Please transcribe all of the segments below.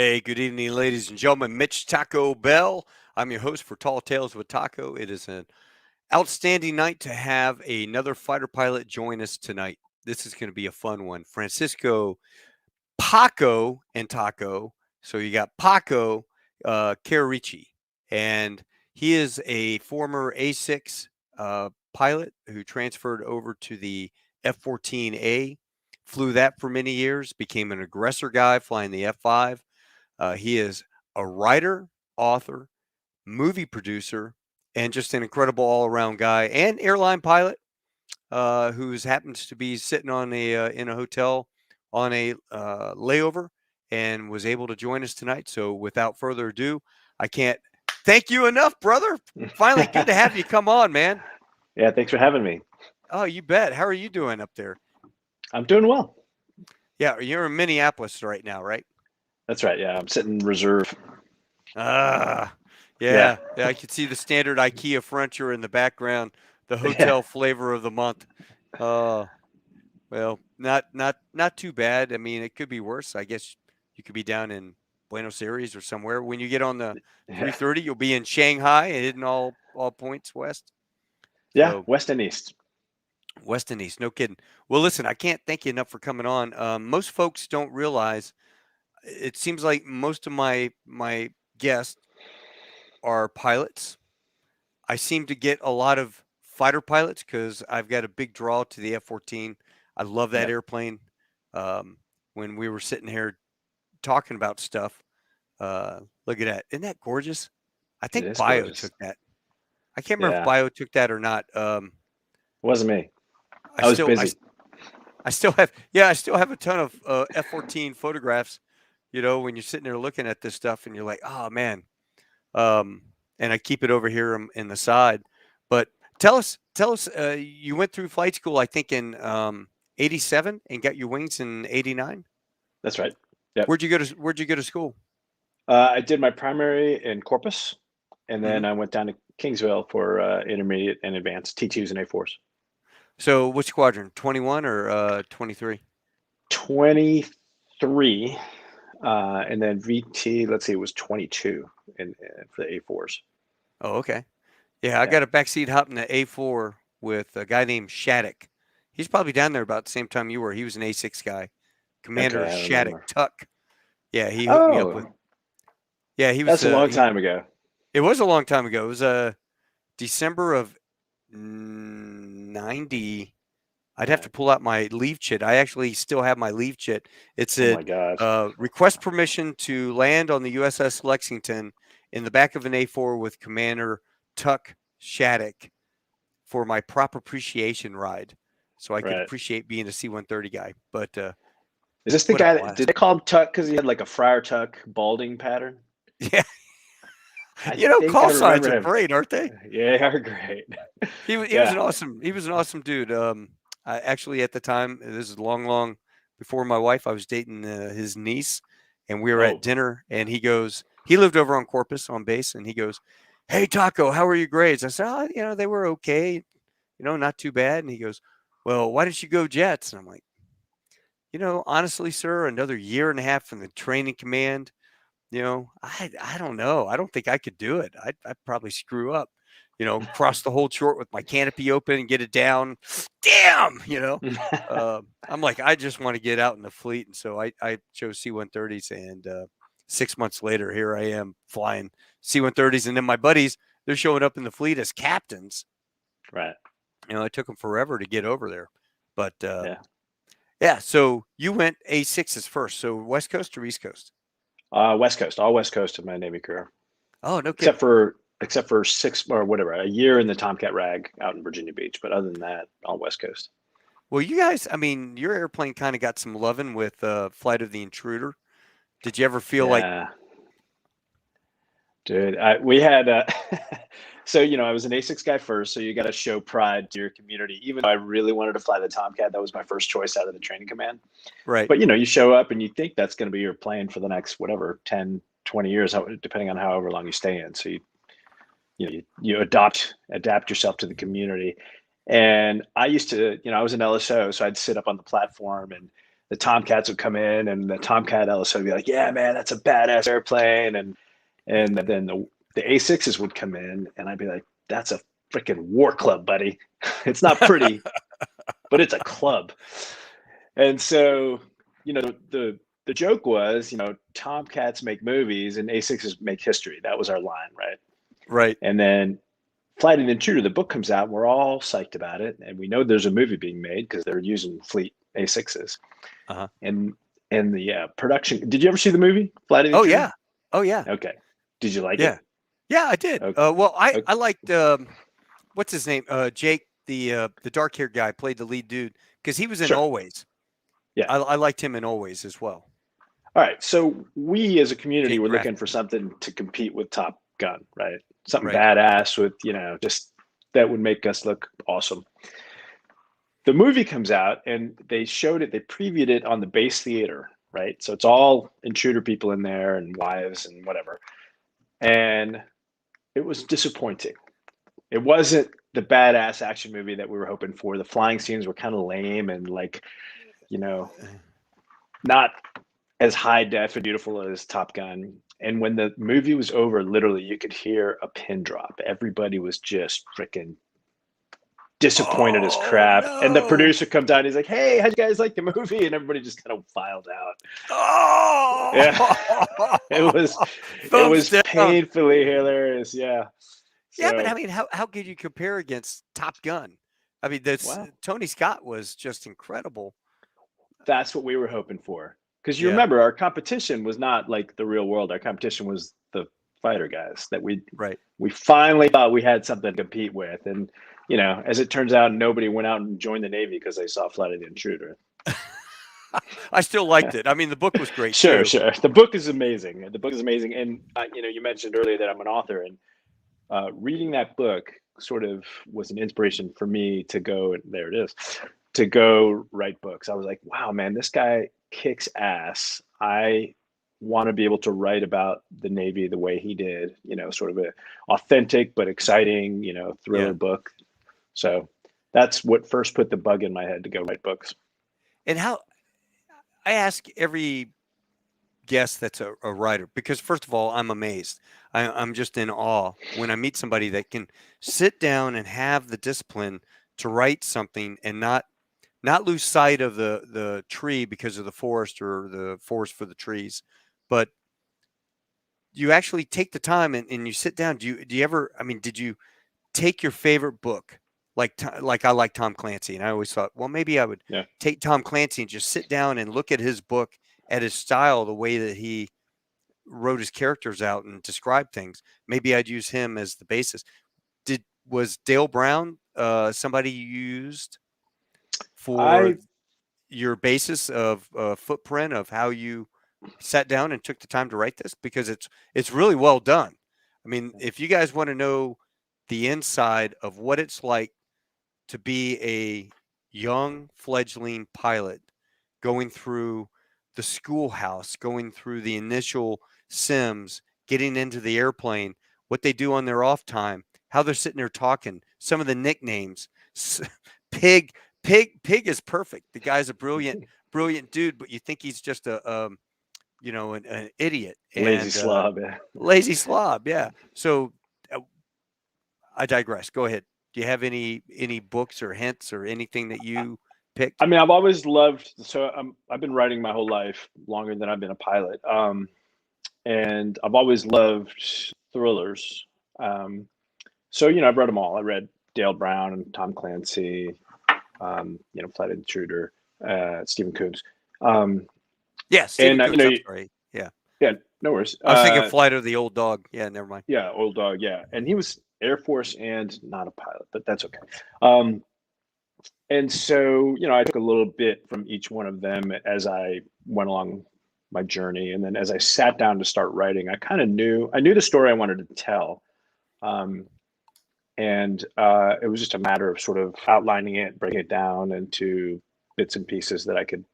Hey, good evening, ladies and gentlemen. Mitch Taco Bell. I'm your host for Tall Tales with Taco. It is an outstanding night to have another fighter pilot join us tonight. This is going to be a fun one. Francisco Paco and Taco. So you got Paco Chierici, and he is a former A6 pilot who transferred over to the F-14A, flew that for many years, became an aggressor guy flying the F-5. He is a writer, author, movie producer, and just an incredible all-around guy and airline pilot who happens to be sitting on in a hotel on a layover and was able to join us tonight. So without further ado, I can't thank you enough, brother. Finally, good to have you come on, man. Yeah, thanks for having me. Oh, you bet. How are you doing up there? I'm doing well. Yeah, you're in Minneapolis right now, right? That's right. Yeah, I'm sitting reserve. Ah, Yeah, yeah. I can see the standard IKEA furniture in the background, the yeah, hotel flavor of the month. Uh, well, not too bad. I mean, it could be worse. I guess you could be down in Buenos Aires or somewhere. When you get on the yeah, 330, you'll be in Shanghai and hitting all points west. yeah. So West and East. west and east, no kidding. Well, listen, I can't thank you enough for coming on. Most folks don't realize. It seems like most of my guests are pilots. I seem to get a lot of fighter pilots because I've got a big draw to the F-14. I love that Yep, airplane. Um, when we were sitting here talking about stuff, look at that. Isn't that gorgeous? I it think is Bio gorgeous. took that. I can't remember if Yeah, Bio took that or not. wasn't me. I I was still, I, busy. I still have, yeah, I still have a ton of F-14 photographs. You know, when you're sitting there looking at this stuff, and you're like, oh man, um, and I keep it over here in the side. But tell us, you went through flight school, I think in '87, and got your wings in '89. That's right. Yep. Where'd you go to school? I did my primary in Corpus, and Hmm. then I went down to Kingsville for intermediate and advanced T2s and A4s. So which squadron? 21 or 23? 23, and then VT. Let's see, it was 22 for the A4s. Oh, okay. Yeah, I Yeah. got a backseat hop in the A4 with a guy named Shattuck. He's probably down there about the same time you were. He was an A6 guy, Okay, Commander I Shattuck remember. Tuck. Yeah, he hooked me up with. Oh, Yeah, he was. that's a long He. time ago. It was a long time ago. It was December of 90. I'd have Yeah. to pull out my leave chit. I actually still have my leave chit. It Oh my said, gosh. request permission to land on the USS Lexington in the back of an A4 with Commander Tuck Shattuck for my prop appreciation ride. So I could Right. appreciate being a C-130 guy. But Is this the what a guy that did blast. they call him Tuck because he had like a Friar Tuck balding pattern? Yeah. I think I Call signs remember are him. great, aren't they? Yeah, they are great. He was Yeah. an awesome dude. I actually at the time, this is long before my wife, I was dating his niece, and we were at Oh, dinner, and he lived over on Corpus on base, and he goes, "Hey Taco, how are your grades?" I said, "Oh, they were okay, not too bad." And he goes, "Well, why didn't you go Jets?" And I'm like, honestly, sir, another year and a half from the training command. I don't know. I don't think I could do it. I'd probably screw up. Cross the whole short with my canopy open and get it down. Damn. I'm like, I just want to get out in the fleet, and so I chose C-130s, and 6 months later, here I am flying C-130s, and then my buddies, they're showing up in the fleet as captains. right. It took them forever to get over there, but Yeah. yeah. So you went A6s first. So West Coast or East Coast? West Coast, all West Coast of my Navy career, Oh, no except kidding. for except for six or whatever, a year in the Tomcat Rag out in Virginia Beach. But other than that, all West Coast. Well, you guys, I mean, your airplane kind of got some loving with Flight of the Intruder. Did you ever feel like, Yeah, dude. We had so I was an A6 guy first, so you got to show pride to your community. Even though I really wanted to fly the Tomcat, that was my first choice out of the training command. right? But you show up and you think that's going to be your plane for the next whatever 10, 20 years, depending on however long you stay in. So you adapt yourself to the community. And I used to, I was an LSO, so I'd sit up on the platform and the Tomcats would come in, and the Tomcat LSO would be like, "Yeah, man, that's a badass airplane," and then the A6s would come in, and I'd be like, "That's a freaking war club, buddy. It's not pretty, but it's a club." And so, the joke was, Tomcats make movies and A6s make history. That was our line, right? Right. And then Flight of the Intruder, the book comes out, and we're all psyched about it, and we know there's a movie being made because they're using Fleet A6s. Uh-huh. And the production. Did you ever see the movie Flight of the Oh Intruder? yeah. Oh yeah. Okay. Did you like Yeah. it? Yeah, I did. Okay. Well, I Okay. I liked what's his name? Jake, the dark haired guy, played the lead dude because he was in Sure. Always. Yeah. I liked him in Always as well. All right. So we as a community Jake were Braff. looking for something to compete with Top Gun, right? Something Right. badass with, just that would make us look awesome. The movie comes out and they showed it, they previewed it on the base theater, right? So it's all intruder people in there and wives and whatever. And it was disappointing. It wasn't the badass action movie that we were hoping for. The flying scenes were kind of lame and not as high def and beautiful as Top Gun. And when the movie was over, literally you could hear a pin drop. Everybody was just freaking disappointed as Oh crap. And the no. producer comes out, and he's like, "Hey, how'd you guys like the movie?" And everybody just kind of filed out. Oh. Yeah, it was Thumbs down. painfully hilarious. Yeah. Yeah, but I So, mean, how could you compare against Top Gun? I mean, this wow, Tony Scott was just incredible. that's what we were hoping for. Because you Yeah. remember, our competition was not like the real world. Our competition was the fighter guys that Right. we finally thought we had something to compete with. And as it turns out, nobody went out and joined the Navy because they saw Flight of the Intruder. I still liked it. I mean, the book was great Sure, too. sure. The book is amazing. The book is amazing. And you mentioned earlier that I'm an author, and reading that book sort of was an inspiration for me to go. There it is, to go write books. I was like, wow, man, this guy kicks ass. I want to be able to write about the Navy the way he did. Sort of a authentic but exciting, thriller Yeah. book. So that's what first put the bug in my head to go write books. And how I ask every guest that's a writer because first of all, I'm amazed. I'm just in awe when I meet somebody that can sit down and have the discipline to write something and not lose sight of the tree because of the forest or the forest for the trees, but you actually take the time and you sit down. Do you ever? I mean, did you take your favorite book? Like I like Tom Clancy, and I always thought, well, maybe I would Yeah. take Tom Clancy and just sit down and look at his book, at his style, the way that he wrote his characters out and described things. Maybe I'd use him as the basis. Was Dale Brown somebody you used for I your basis of footprint of how you sat down and took the time to write this? Because it's really well done. I mean, if you guys want to know the inside of what it's like to be a young fledgling pilot going through the schoolhouse, going through the initial sims, getting into the airplane, what they do on their off time, how they're sitting there talking, some of the nicknames. Pig, Pig is perfect. The guy's a brilliant dude, but you think he's just an idiot lazy and slob. Yeah. lazy slob. Yeah. So I digress. Go ahead. Do you have any books or hints or anything that you picked? I mean, I've always loved. So I've been writing my whole life, longer than I've been a pilot. And I've always loved thrillers. So I've read them all. I read Dale Brown and Tom Clancy, Flight Intruder, Stephen Coombs. Yeah, Stephen And Coombs. I'm sorry. Yeah, yeah, no worries. I was thinking Flight of the Old Dog. Yeah, never mind. Yeah, Old Dog. Yeah, and he was Air Force and not a pilot, but that's okay. And so I took a little bit from each one of them as I went along my journey, and then as I sat down to start writing, I knew the story I wanted to tell. And it was just a matter of sort of outlining it, breaking it down into bits and pieces that I could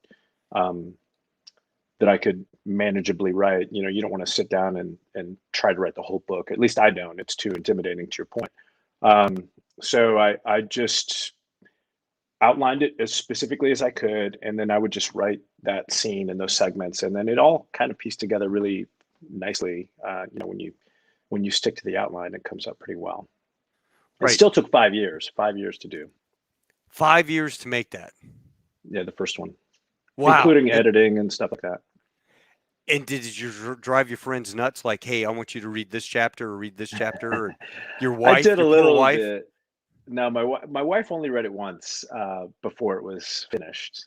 manageably write. You don't want to sit down and try to write the whole book. At least I don't. It's too intimidating, to your point. So I just outlined it as specifically as I could, and then I would just write that scene and those segments, and then it all kind of pieced together really nicely. When you stick to the outline, it comes up pretty well. It Right. still took 5 years, 5 years to do. 5 years to make that. Yeah, the first one, Wow. including editing and stuff like that. And did you drive your friends nuts? Like, hey, I want you to read this chapter or read this chapter, or your I wife, did a your poor little wife? bit. No, my wife only read it once before it was finished.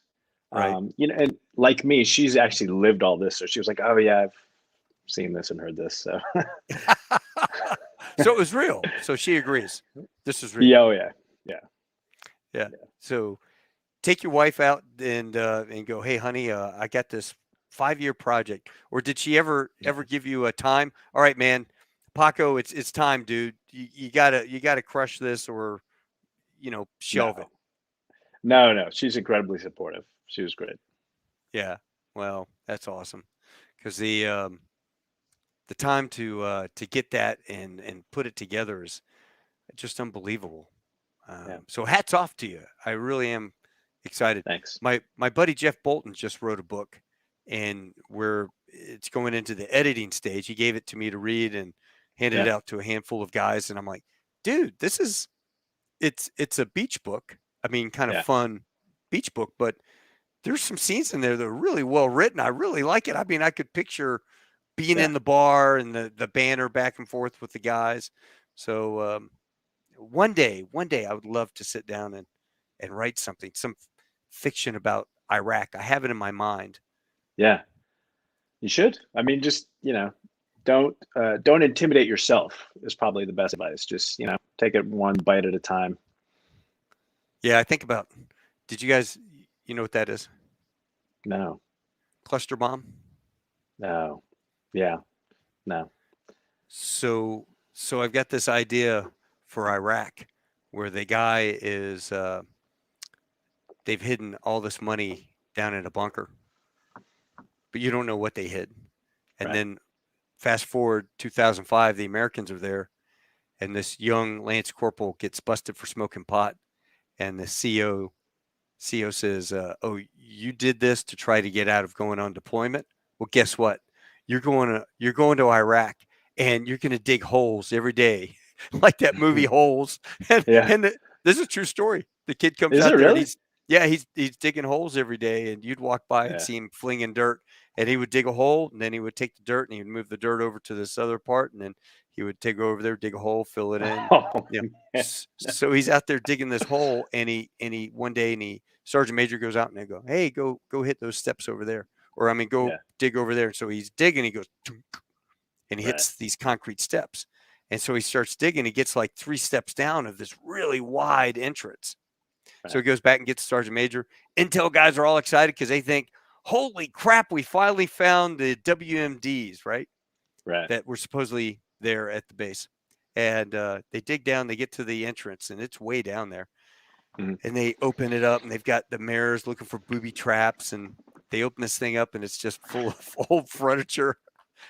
Right. And like me, she's actually lived all this, so she was like, "Oh yeah, I've seen this and heard this." So So it was real. So she agrees. This is real. yeah, oh yeah, yeah, Yeah. yeah, So take your wife out and go, hey, honey, I got this 5 year project. Or did she ever give you a time? All right, man, Paco, it's time, dude. You gotta crush this, or shelve it. no, no. She's incredibly supportive. She was great. Yeah. Well, that's awesome, because the time to get that and put it together is just unbelievable. Yeah, So hats off to you. I really am excited. thanks. My buddy Jeff Bolton just wrote a book, and it's going into the editing stage. He gave it to me to read and handed it Yeah, out to a handful of guys, and I'm like, dude, it's a beach book. I mean, kind of yeah, fun beach book, but there's some scenes in there that are really well written. I really like it. I mean, I could picture being yeah. in the bar and the banner back and forth with the guys. So one day I would love to sit down and write something, some fiction about Iraq. I have it in my mind. Yeah. You should. I mean, just don't intimidate yourself is probably the best advice. Just take it one bite at a time. Yeah, I think about. Did you guys, you know what that is? No, Cluster bomb. no, yeah, no, So I've got this idea for Iraq, where the guy is. They've hidden all this money down in a bunker, but you don't know what they hid. And right, then fast forward 2005, the Americans are there, and this young Lance Corporal gets busted for smoking pot, and the CO says, "Oh, you did this to try to get out of going on deployment. Well, guess what? You're going to Iraq, and you're going to dig holes every day, like that movie Holes." And yeah. this is a true story. The kid comes Is it out there and really? he's digging holes every day, and you'd walk by and Yeah. see him flinging dirt, and he would dig a hole, and then he would take the dirt and he would move the dirt over to this other part, and then he would take over there, dig a hole, fill it in. Oh You know, man. so he's out there digging this hole, and he one day, and he sergeant major goes out and they go, hey, go hit those steps over there, or I mean, go Yeah. dig over there. And so he's digging, he goes, "Tunk," and he Right. hits these concrete steps, and so he starts digging. He gets like 3 steps down of this really wide entrance. So Right. he goes back and gets sergeant major. Intel guys are all excited because they think, holy crap, we finally found the WMDs, right? Right. That were supposedly there at the base. And they dig down, they get to the entrance, and it's way down there. Mhm. And they open it up, and they've got the mirrors looking for booby traps. And they open this thing up, and it's just full of old furniture,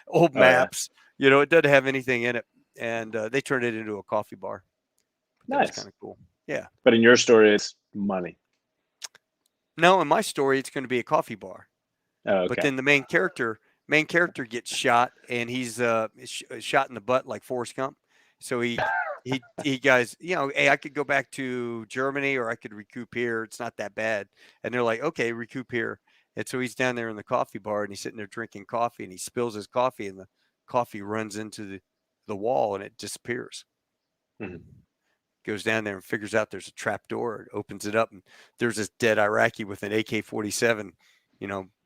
old Oh yeah. maps. It doesn't have anything in it. And they turned it into a coffee bar. But that was kind Nice. of cool. Yeah. But in your story, it's money. No, in my story, it's going to be a coffee bar. Oh, But okay. then the main character gets shot, and he's shot in the butt like Forrest Gump. So he guys, hey, I could go back to Germany, or I could recoup here. It's not that bad. And they're like, okay, recoup here. And so he's down there in the coffee bar, and he's sitting there drinking coffee, and he spills his coffee, and the coffee runs into the wall, and it disappears. Mhm. Goes down there and figures out there's a trap door. It opens it up, and there's this dead Iraqi with an AK-47,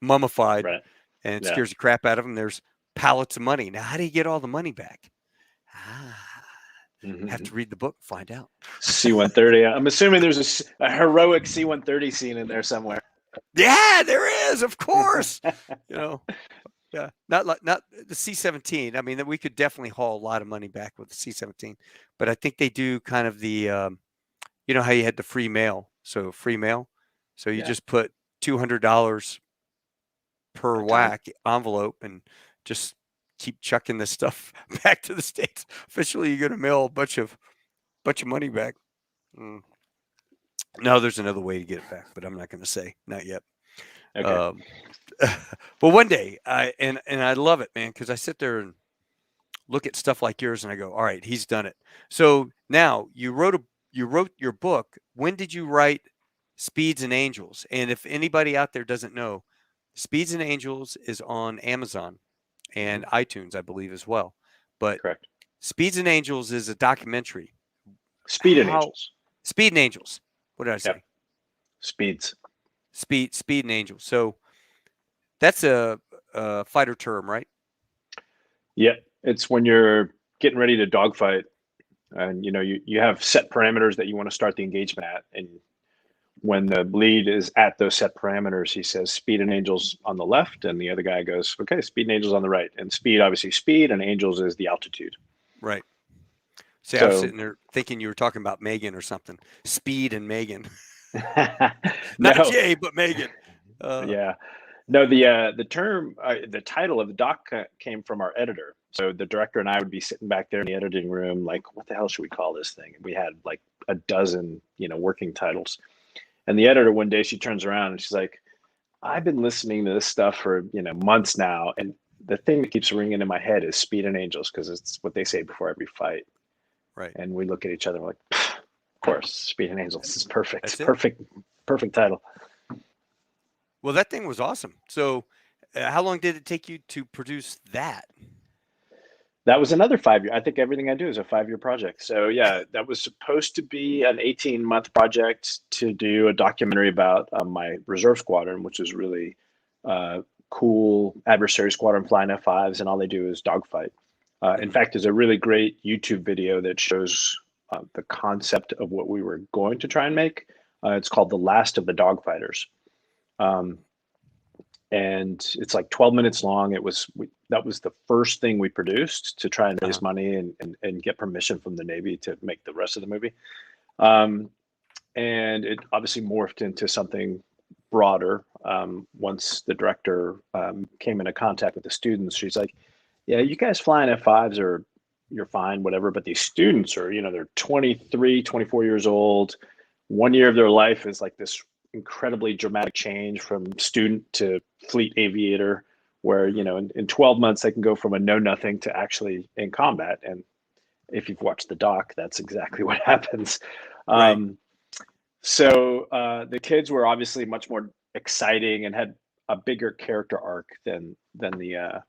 mummified, Right. and it Yeah. scares the crap out of him. There's pallets of money. Now, how do you get all the money back? Ah, have Mhm. to read the book, find out. C-130. I'm assuming there's a heroic C-130 scene in there somewhere. Yeah, there is, of course. You know, yeah, not the C-17. I mean, we could definitely haul a lot of money back with the C-17, but I think they do kind of how you had the free mail. So free mail. So you Yeah. just put $200 per A time. whack envelope and just keep chucking this stuff back to the States. Officially, you're going to mail a bunch of money back. Mm. No, there's another way to get it back, but I'm not going to say, not yet. Okay. Um, but one day, and I love it, man, because I sit there and look at stuff like yours, and I go, all right, he's done it. So now you wrote your book. When did you write Speeds and Angels? And if anybody out there doesn't know, Speeds and Angels is on Amazon and Mhm. iTunes, I believe, as well. But Correct. Speeds and Angels is a documentary. Speed and How Angels. Speed and Angels. What did I Yep. say? Speeds. Speed and Angels. So that's a fighter term, right? Yep. It's when you're getting ready to dogfight, and you have set parameters that you want to start the engagement at, and when the lead is at those set parameters, he says speed and angels on the left, and the other guy goes, okay, speed and angels on the right. And speed, obviously, speed, and angels is the altitude. Right. See, I was So, sitting there thinking you were talking about Megan or something. Speed and Megan. Not no, Jay, but Megan. Uh, yeah, no. The term, the title of the doc came from our editor. So the director and I would be sitting back there in the editing room, like, what the hell should we call this thing? And we had like a dozen, working titles. And the editor one day she turns around and she's like, I've been listening to this stuff for months now, and the thing that keeps ringing in my head is Speed and Angels because it's what they say before every fight. right. And we look at each other like, of course, Speed and Angels is perfect, That's it. perfect title. Well, that thing was awesome. So, how long did it take you to produce that? That was another 5 year. I think everything I do is a 5 year project. So yeah, that was supposed to be an 18-month project to do a documentary about my reserve squadron, which is really cool adversary squadron flying F-5s, and all they do is dogfight. In Mhm. fact, there's a really great YouTube video that shows the concept of what we were going to try and make. It's called The Last of the Dogfighters. Um, and it's like 12 minutes long. That was the first thing we produced to try and Uh-huh. raise money and get permission from the Navy to make the rest of the movie. Um, and it obviously morphed into something broader. Once the director came into contact with the students, she's like, yeah, you guys flying F-5s are, you're fine, whatever. But these students are, they're 23, 24 years old. 1 year of their life is like this incredibly dramatic change from student to fleet aviator, where, Mhm. in 12 months, they can go from a know nothing to actually in combat. And if you've watched the doc, that's exactly what happens. Right. Um, so the kids were obviously much more exciting and had a bigger character arc than the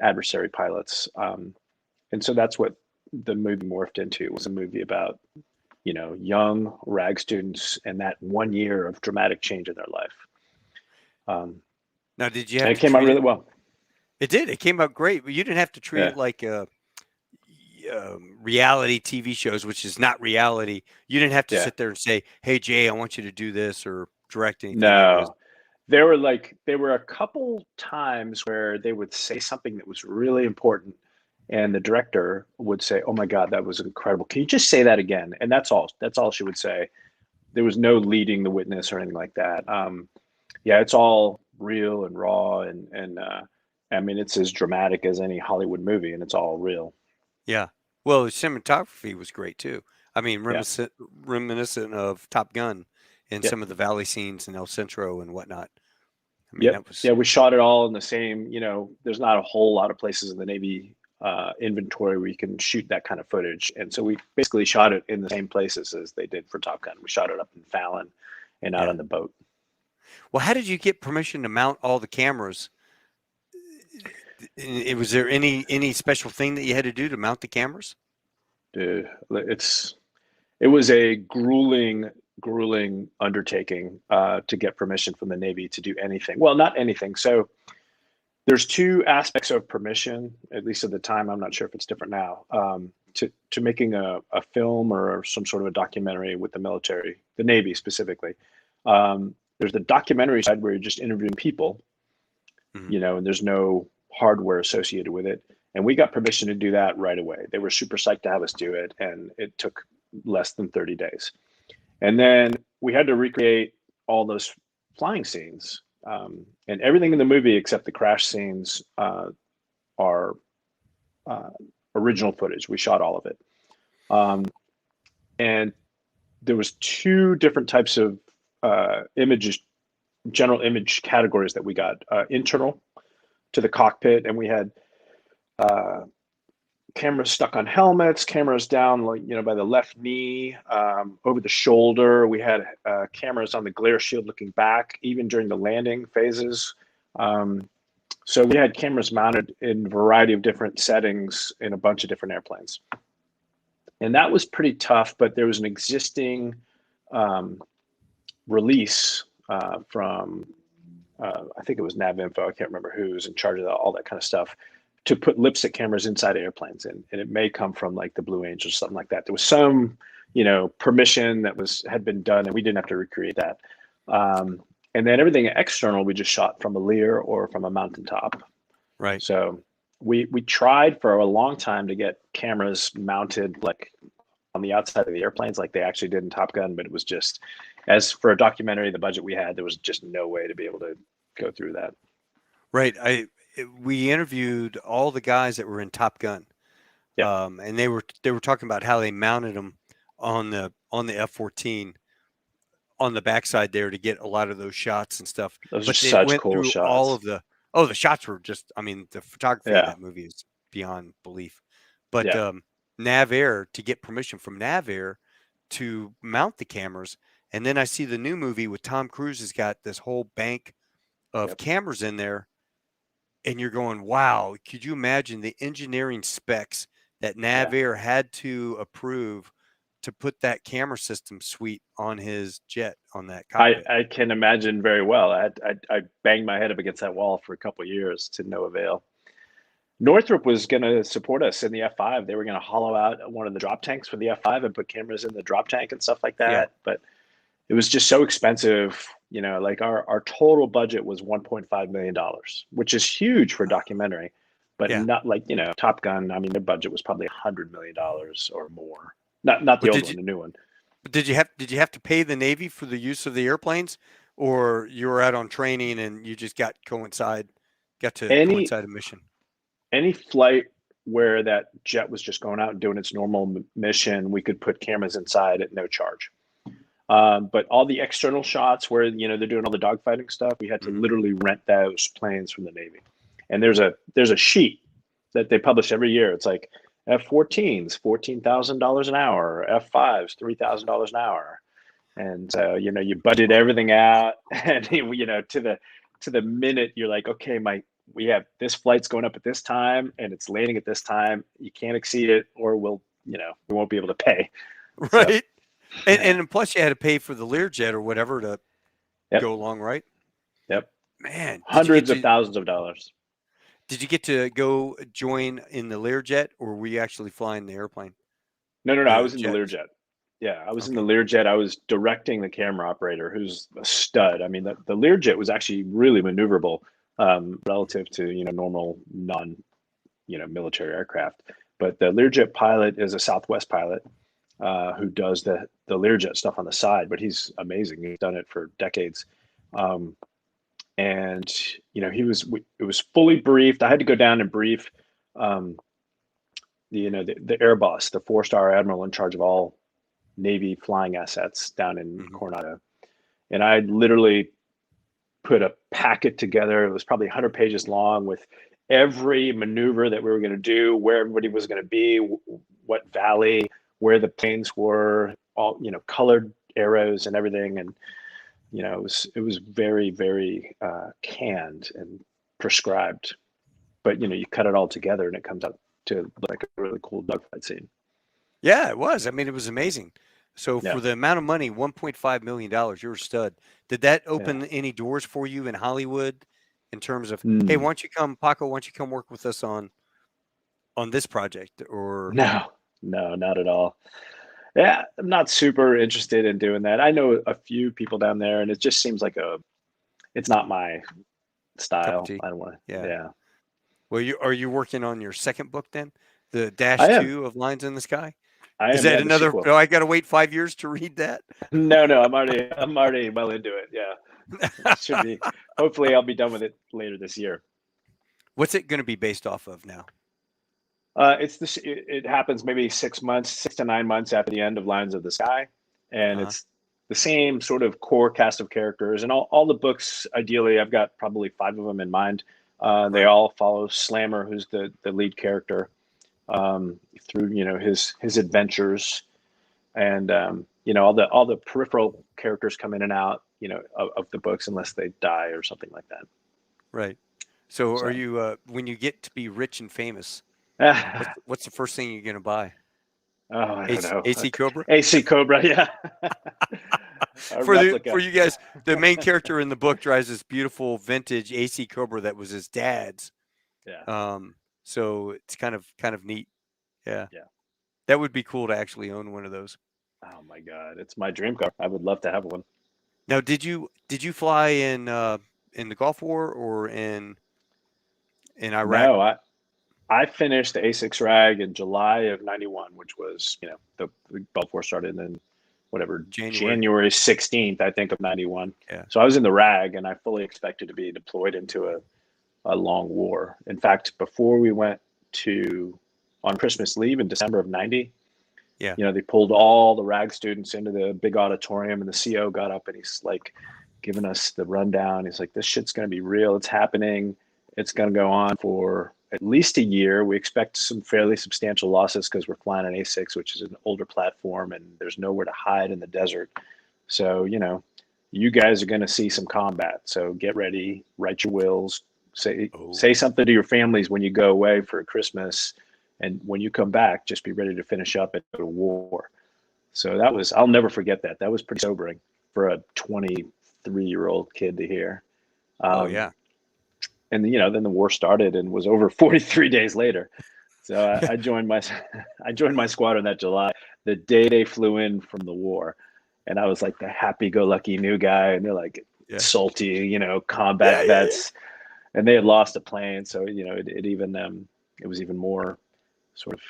adversary pilots. And so that's what the movie morphed into. It was a movie about young rag students and that 1 year of dramatic change in their life. Um, Now, did you and have it to came out treat it? really well. It did. It came out great, but you didn't have to treat Yeah. it like reality TV shows, which is not reality. You didn't have to Yeah. sit there and say, "Hey, Jay, I want you to do this," or direct anything. It was No. There were a couple times where they would say something that was really important, and the director would say, "Oh my God, that was incredible. Can you just say that again?" And that's all. That's all she would say. There was no leading the witness or anything like that. Yeah, it's all real and raw, and I mean, it's as dramatic as any Hollywood movie, and it's all real. yeah. Well, the cinematography was great too. I mean, Yeah. reminiscent of Top Gun and Yep. some of the valley scenes in El Centro and whatnot. I mean, Yep. that was Yeah, we shot it all in the same. There's not a whole lot of places in the Navy inventory where you can shoot that kind of footage, and so we basically shot it in the same places as they did for Top Gun. We shot it up in Fallon and out yeah. on the boat. Well, how did you get permission to mount all the cameras? Was there any special thing that you had to do to mount the cameras? It's it was a grueling undertaking to get permission from the Navy to do anything. Well, not anything. So there's two aspects of permission, at least at the time. I'm not sure if it's different now. To making a film or some sort of a documentary with the military, the Navy specifically. There's the documentary side where you're just interviewing people, Hmm. and there's no hardware associated with it. And we got permission to do that right away. They were super psyched to have us do it, and it took less than 30 days. And then we had to recreate all those flying scenes. And everything in the movie except the crash scenes are uh, original footage. We shot all of it. And there was two different types of images, general image categories that we got. Internal to the cockpit, and we had cameras stuck on helmets, cameras down by the left knee, over the shoulder. We had cameras on the glare shield looking back, even during the landing phases. So we had cameras mounted in a variety of different settings in a bunch of different airplanes. And that was pretty tough, but there was an existing release from, I think it was NavInfo, I can't remember who was in charge of all that kind of stuff, to put lipstick cameras inside airplanes. And it may come from like the Blue Angels or something like that. There was some, permission that had been done, and we didn't have to recreate that. And then everything external, we just shot from a Lear or from a mountaintop. Right. So we tried for a long time to get cameras mounted like on the outside of the airplanes, like they actually did in Top Gun, but it was just, as for a documentary, the budget we had, there was just no way to be able to go through that. Right. We interviewed all the guys that were in Top Gun, Yeah. and they were talking about how they mounted them on the F-14 on the backside there to get a lot of those shots and stuff. Those But are they such went cool through shots. all of the shots were just, I mean, the photography in that movie is beyond belief. But NavAir, to get permission from NavAir to mount the cameras, and then I see the new movie with Tom Cruise has got this whole bank of cameras in there, and you're going, wow, could you imagine the engineering specs that NavAir had to approve to put that camera system suite on his jet, on that cockpit? I can imagine very well. I banged my head up against that wall for a couple of years to no avail. Northrop was going to support us in the F5. They were going to hollow out one of the drop tanks for the F5 and put cameras in the drop tank and stuff like that. Yeah. But it was just so expensive. Like our total budget was $1.5 million, which is huge for a documentary, but not like, Top Gun. I mean, their budget was probably $100 million or more. Not the old one, the new one. But did you have to pay the Navy for the use of the airplanes, or you were out on training and you just got to coincide a mission? Any flight where that jet was just going out and doing its normal mission, we could put cameras inside at no charge. But all the external shots where, they're doing all the dogfighting stuff, we had to literally rent those planes from the Navy. And there's a sheet that they publish every year. It's like F-14s, $14,000 an hour, F-5s, $3,000 an hour. And so, you budget everything out, and to the minute you're like, okay, we have this flight's going up at this time and it's landing at this time. You can't exceed it, or we won't be able to pay. Right. So, and plus you had to pay for the Learjet or whatever to go along, right? Yep. Man, hundreds of thousands of dollars. Did you get to go join in the Learjet, or were you actually flying the airplane? No. I was in the Learjet. Yeah, I was in the Learjet. I was directing the camera operator, who's a stud. I mean, the Learjet was actually really maneuverable relative to normal military aircraft. But the Learjet pilot is a Southwest pilot who does the Learjet stuff on the side. But he's amazing. He's done it for decades. And it was fully briefed. I had to go down and brief the air boss, the 4-star admiral in charge of all Navy flying assets down in Coronado. And I literally put a packet together. It was probably 100 pages long with every maneuver that we were going to do, where everybody was going to be, what valley, where the planes were, all colored arrows and everything. And it was very, very canned and prescribed. But you cut it all together and it comes out to like a really cool dogfight scene. Yeah, it was. I mean, it was amazing. So for the amount of money, $1.5 million, you're a stud. Did that open any doors for you in Hollywood in terms of, hey, why don't you come, Paco, why don't you come work with us on this project? Or No, not at all. Yeah, I'm not super interested in doing that. I know a few people down there, and it just seems like it's not my style. I don't want to. Yeah. Well, are you working on your second book then? The -2 of Lines in the Sky? Is that another? Oh, I got to wait 5 years to read that? No, I'm already well into it. Yeah, it should be. Hopefully, I'll be done with it later this year. What's it going to be based off of now? It happens maybe 6 to 9 months after the end of Lines of the Sky, and Uh-huh. it's the same sort of core cast of characters. And all the books, ideally, I've got probably 5 of them in mind. They Right. all follow Slammer, who's the lead character, through his adventures, and all the peripheral characters come in and out, of the books unless they die or something like that. Right. So are So, you when you get to be rich and famous, what's the first thing you're going to buy? oh, I don't know. AC Cobra? AC Cobra, yeah, a For replica. you guys, the main character in the book drives this beautiful vintage AC Cobra that was his dad's. Yeah, So it's kind of neat. Yeah. yeah. That would be cool to actually own one of those. Oh my God, it's my dream car. I would love to have one. Now, did you fly in the Gulf War or in Iraq? No, I finished the A6 rag in July of '91, which was, the Gulf War started in whatever, January. January 16th, I think, of '91. Yeah. So I was in the rag, and I fully expected to be deployed into a long war. In fact, before we went to on Christmas leave in December of '90, Yeah. they pulled all the rag students into the big auditorium, and the CO got up and he's like giving us the rundown. He's like, "This shit's going to be real. It's happening. It's going to go on for at least a year. We expect some fairly substantial losses because we're flying an A6, which is an older platform, and there's nowhere to hide in the desert. So, you guys are going to see some combat. So get ready, write your wills, say Oh. say something to your families when you go away for Christmas, and when you come back, just be ready to finish up and go to war." So I'll never forget that. That was pretty sobering for a 23-year-old kid to hear. Oh Um, yeah. and then the war started and was over 43 days later. So I joined my I joined my squadron that July, the day they flew in from the war, and I was like the happy-go-lucky new guy, and they're like Yeah. salty, combat Yeah. Yeah. Yeah. vets, and they had lost a plane, so it was even more sort of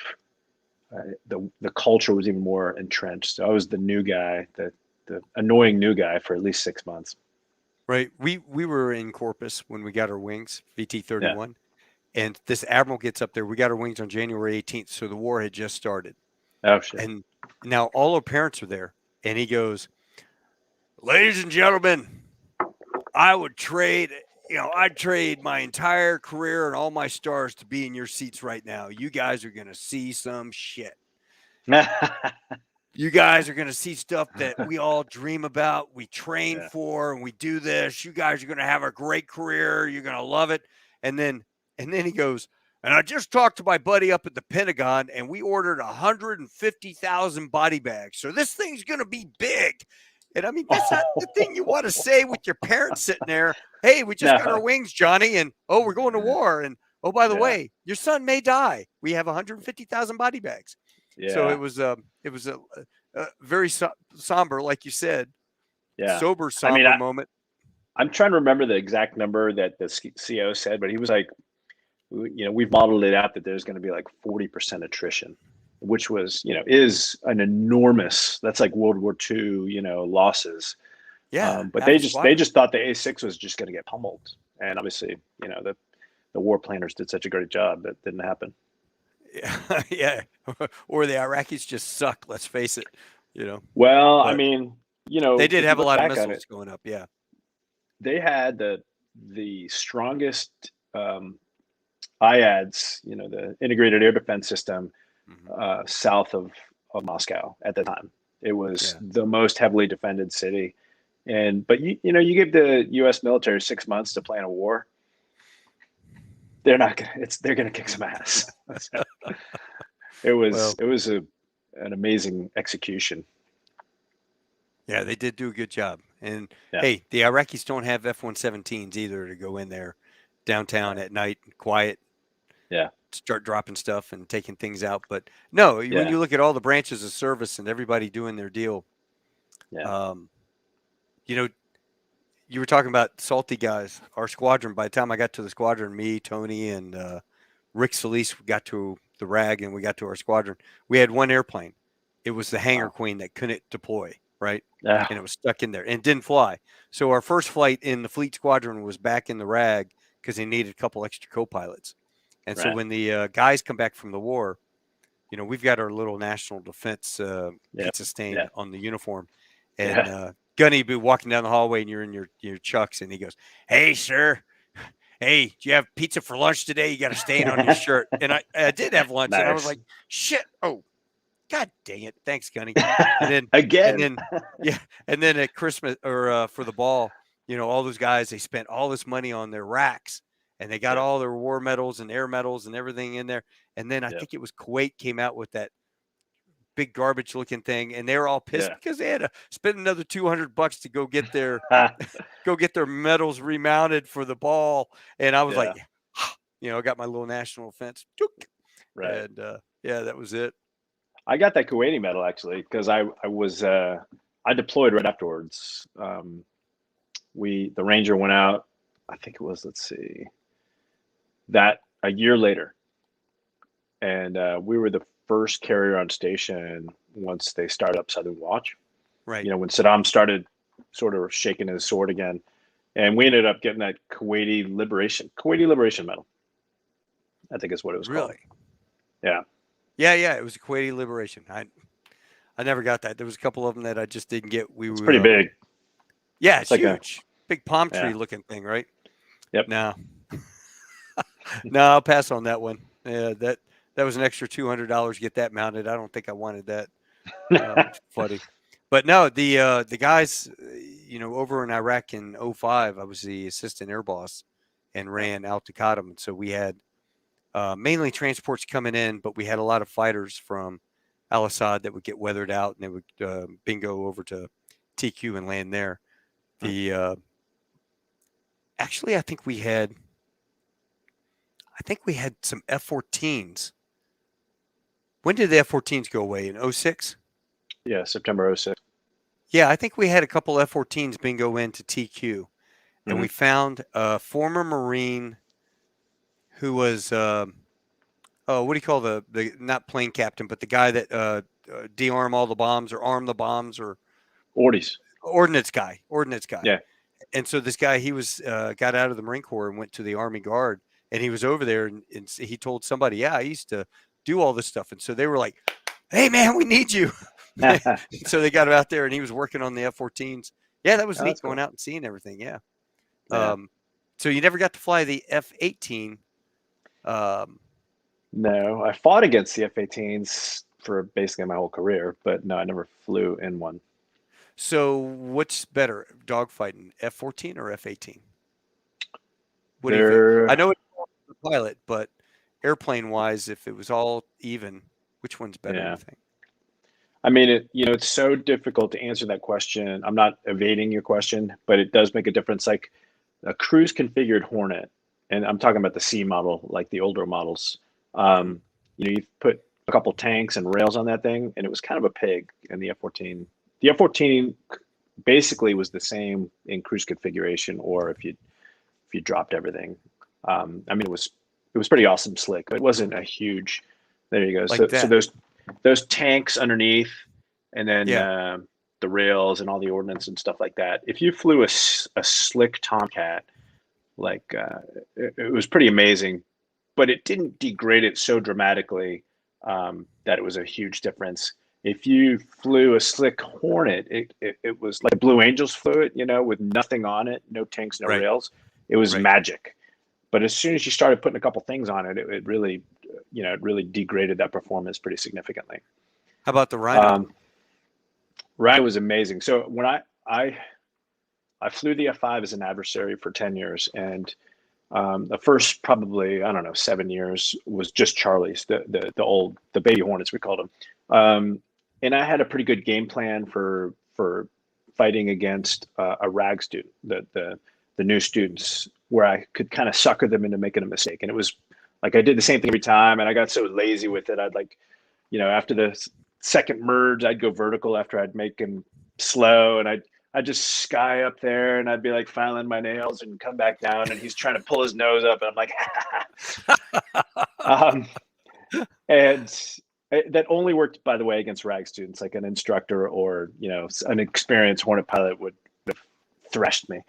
the culture was even more entrenched. So I was the new guy, the annoying new guy for at least 6 months. Right. We were in Corpus when we got our wings, Yeah. VT-31, and this admiral gets up there. We got our wings on January 18th, so the war had just started. Oh shit. And now all our parents are there, and he goes, "Ladies and gentlemen, I'd trade my entire career and all my stars to be in your seats right now. You guys are going to see some shit. You guys are going to see stuff that we all dream about, we train Yeah. for, and we do this. You guys are going to have a great career. You're going to love it." And then he goes, "And I just talked to my buddy up at the Pentagon, and we ordered 150,000 body bags. So this thing's going to be big." And I mean, that's not the thing you want to say with your parents sitting there. "Hey, we just got our No. wings, Johnny, and we're going to war. And oh, by the Yeah. way, your son may die. We have 150,000 body bags." So Yeah. it was a very somber, like you said, Yeah. sober, I mean, somber moment. I'm trying to remember the exact number that the CO said, but he was like, we've modeled it out that there's going to be like 40% attrition, which was, is an enormous, that's like World War II, losses. Yeah, But half they a just they squadron. just thought the A6 was just going to get pummeled, and obviously, the war planners did such a great job that didn't happen. Yeah, yeah. Or the Iraqis just suck. Let's face it. Well, I But mean, they did if you have a look lot of back on it, missiles going up. Yeah, they had the strongest IADS, the integrated air defense system, hmm south of Moscow at the time. It was yeah, the most heavily defended city. But you give the U.S. military 6 months to plan a war, they're not gonna. They're gonna kick some ass. So it was well, it was an amazing execution. yeah. They did do a good job. And Yeah, hey, the Iraqis don't have F-117s either to go in there downtown right. at night, quiet, Yeah, start dropping stuff and taking things out. But no, when yeah, you look at all the branches of service and everybody doing their deal, yeah, um, you know, you were talking about salty guys. Our squadron, by the time I got to the squadron, me, Tony, and Rick Solis got to the RAG and we got to our squadron. We had one airplane. It was the Hangar wow, Queen that couldn't deploy, right? yeah, And it was stuck in there and didn't fly. So our first flight in the fleet squadron was back in the RAG because they needed a couple extra co-pilots. And so right, when the guys come back from the war, we've got our little national defense Yeah. pizza stain Yeah. on the uniform, and Yeah. Gunny be walking down the hallway, and you're in your chucks, and he goes, "Hey, sir, hey, do you have pizza for lunch today? You got a stain on your shirt." And I did have lunch, and I was Nice. like, "Shit! Oh, God dang it! Thanks, Gunny." And then and Again. then yeah, and then at Christmas or for the ball, all those guys, they spent all this money on their racks, and they got Yep. all their war medals and air medals and everything in there. And then I Yep. think it was Kuwait came out with that big garbage looking thing, and they were all pissed Yeah. because they had to spend another $200 to go get their medals remounted for the ball. And I was like, Yeah. I got my little national defense, Right. and yeah, that was it. I got that Kuwaiti medal actually because I deployed right afterwards. The Ranger went out. I think it was, let's see, that a year later, and we were the first carrier on station once they started up Southern Watch. Right. When Saddam started sort of shaking his sword again, and we ended up getting that Kuwaiti Liberation Medal. I think is what it was called. Really? Yeah. Yeah. It was a Kuwaiti liberation. I never got that. There was a couple of them that I just didn't get. It's pretty big. Yeah, it's like huge, big palm tree Yeah. looking thing, right? Yep. No, no, I'll pass on that one. Yeah, that was an extra $200 to get that mounted. I don't think I wanted that. Funny, but no, the guys, over in Iraq in 05, I was the assistant air boss and ran Al Taqaddum, and so we had mainly transports coming in, but we had a lot of fighters from Al Assad that would get weathered out, and they would bingo over to TQ and land there. The actually, I think we had some F-14s. When did the F-14s go away? In 06? Yeah, September 06. Yeah, I think we had a couple F-14s bingo into TQ, and we found a former Marine who was what do you call the not plane captain, but the guy that de-arm all the bombs or arm the bombs or Ordis. ordnance guy. Yeah. And so this guy, he was got out of the Marine Corps and went to the Army Guard, and he was over there, and he told somebody, "Yeah, I used to do all this stuff." And so they were like, "Hey, man, we need you." So they got him out there, and he was working on the F-14s. Yeah, that was neat going out and seeing everything. Yeah. So you never got to fly the F-18. No, I fought against the F-18s for basically my whole career, but no, I never flew in one. So what's better, dogfighting, F-14 or F-18? What do you think? I know it's the pilot, but airplane-wise, if it was all even, which one's better, you think? I mean, it's so difficult to answer that question. I'm not evading your question, but it does make a difference. Like a cruise configured Hornet, and I'm talking about the C model, like the older models. You put a couple tanks and rails on that thing, and it was kind of a pig in the F-14. The F-14 basically was the same in cruise configuration, or if you dropped everything. I mean, it was pretty awesome, slick, but it wasn't a huge. There you go. Like so those tanks underneath, and then the rails and all the ordnance and stuff like that. If you flew a slick Tomcat, like it was pretty amazing, but it didn't degrade it so dramatically that it was a huge difference. If you flew a slick Hornet, it was like Blue Angels flew it, with nothing on it, no tanks, no rails. It was magic. But as soon as you started putting a couple things on it, it really, it really degraded that performance pretty significantly. How about the Rhino? Rhino was amazing. So when I flew the F-5 as an adversary for 10 years, and the first probably, I don't know, 7 years was just Charlie's, the baby Hornets, we called them. And I had a pretty good game plan for fighting against a RAG student, the new students, where I could kind of sucker them into making a mistake. And it was like I did the same thing every time, and I got so lazy with it. I'd after the second merge, I'd go vertical after I'd make him slow, and I'd just sky up there, and I'd be like filing my nails and come back down, and he's trying to pull his nose up, and I'm like, and that only worked, by the way, against RAG students. Like an instructor or an experienced Hornet pilot would have threshed me.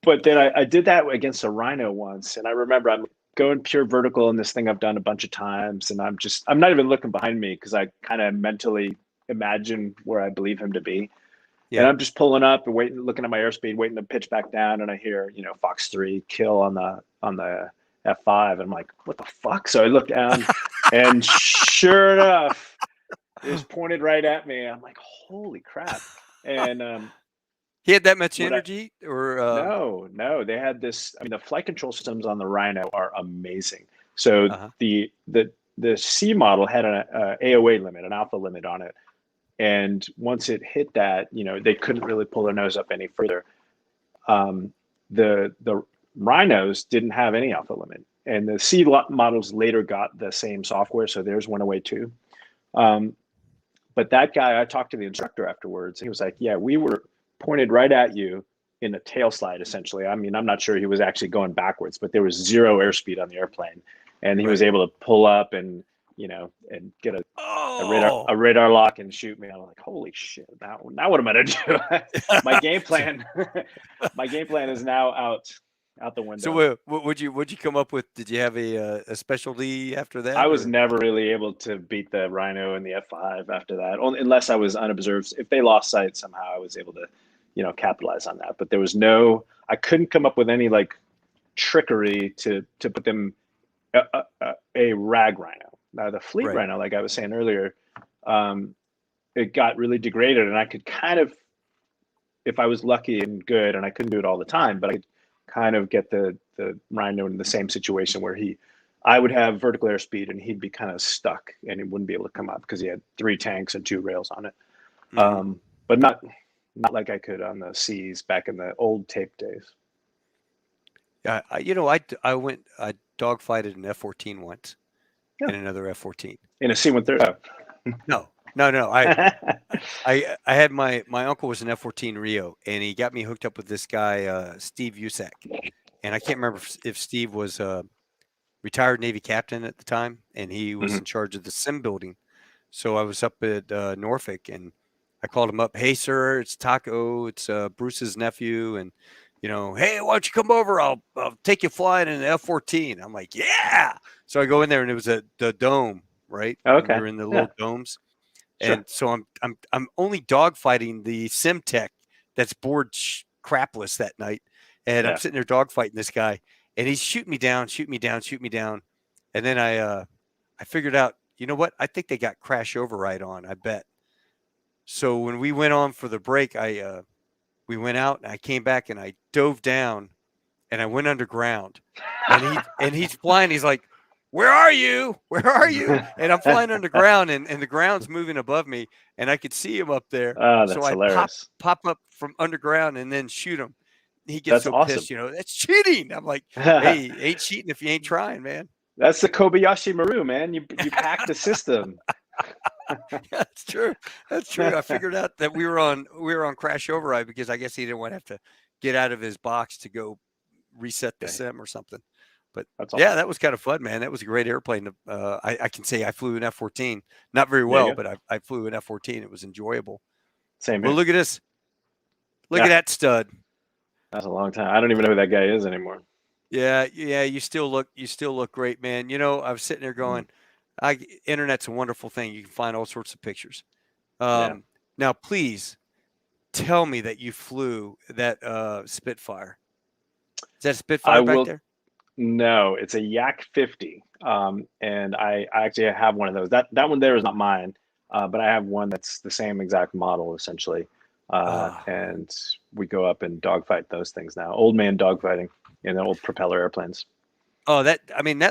But then I did that against a Rhino once, and I remember going pure vertical in this thing I've done a bunch of times, and I'm not even looking behind me because I kind of mentally imagine where I believe him to be. And Yeah. I'm just pulling up and waiting, looking at my airspeed, waiting to pitch back down, and I hear, Fox 3 kill on the F5. And I'm like, what the fuck? So I look down, and sure enough, it was pointed right at me. I'm like, holy crap! And He had that much what I energy, or no, they had this. I mean, the flight control systems on the Rhino are amazing. So uh-huh. the C model had an AOA limit, an alpha limit on it. And once it hit that, they couldn't really pull their nose up any further. The Rhinos didn't have any alpha limit, and the C models later got the same software, so theirs went away too. But that guy, I talked to the instructor afterwards. He was like, "Yeah, we were pointed right at you in a tail slide, essentially. I mean, I'm not sure he was actually going backwards, but there was zero airspeed on the airplane, and he was Right. able to pull up and and get a Oh. radar lock and shoot me." I'm like, holy shit! Now what am I gonna do? my game plan, my game plan is now out the So window. what'd you come up with? Did you have a specialty after I that, was or never really able to beat the Rhino and the F5 after that, unless I was unobserved. If they lost sight somehow, I was able to, capitalize on that. But there was I couldn't come up with any like trickery to put them a rag Rhino. Now the fleet right? Rhino, like I was saying earlier, it got really degraded, and I could kind of, if I was lucky and good, and I couldn't do it all the time, but I could kind of get the Rhino in the same situation where I would have vertical airspeed and he'd be kind of stuck and he wouldn't be able to come up because he had 3 tanks and 2 rails on it. Mm-hmm. But not like I could on the C's back in the old tape days. Yeah, I dogfighted an F-14 once, Yeah. and another F-14 in a C-130. No. I had my uncle was an F-14 Rio, and he got me hooked up with this guy Steve Usack, and I can't remember if Steve was a retired Navy captain at the time, and he was in charge of the sim building. So I was up at Norfolk, and I called him up. Hey, sir, it's Taco. It's Bruce's nephew, and hey, why don't you come over? I'll take you flying in an F-14. I'm like, yeah. So I go in there, and it was the dome, right? And we Okay. were in the Yeah. little domes. Sure. And so I'm only dogfighting the sim tech that's bored crapless that night, and I'm sitting there dogfighting this guy, and he's shooting me down, and then I figured out, you know what? I think they got crash override on. I bet. So when we went on for the break, we went out, and I came back, and I dove down, and I went underground, and he's flying. He's like, where are you? Where are you? And I'm flying underground, and the ground's moving above me, and I could see him up there. Oh, So that's I hilarious. pop up from underground and then shoot him. He gets That's so awesome. pissed, that's cheating. I'm like, hey, ain't cheating if you ain't trying, man. That's the Kobayashi Maru, man. You hacked the system. That's true. That's true. I figured out that we were on crash override because I guess he didn't want to have to get out of his box to go reset the sim or something. But That's yeah, awesome. that was kind of fun, man. That was a great airplane. I can say I flew an F-14, not very There well, you go. but I flew an F-14. It was enjoyable. Same Well, here. look at this. Look at that stud. That's a long time. I don't even know who that guy is anymore. Yeah. You still look great, man. I was sitting there going, internet's a wonderful thing. You can find all sorts of pictures. Now, please tell me that you flew that Spitfire. Is that a Spitfire back there? No, it's a Yak 50. And I actually have one of those. That one there is not mine, but I have one that's the same exact model essentially. And we go up and dogfight those things now. Old man dogfighting in the old propeller airplanes. Oh, that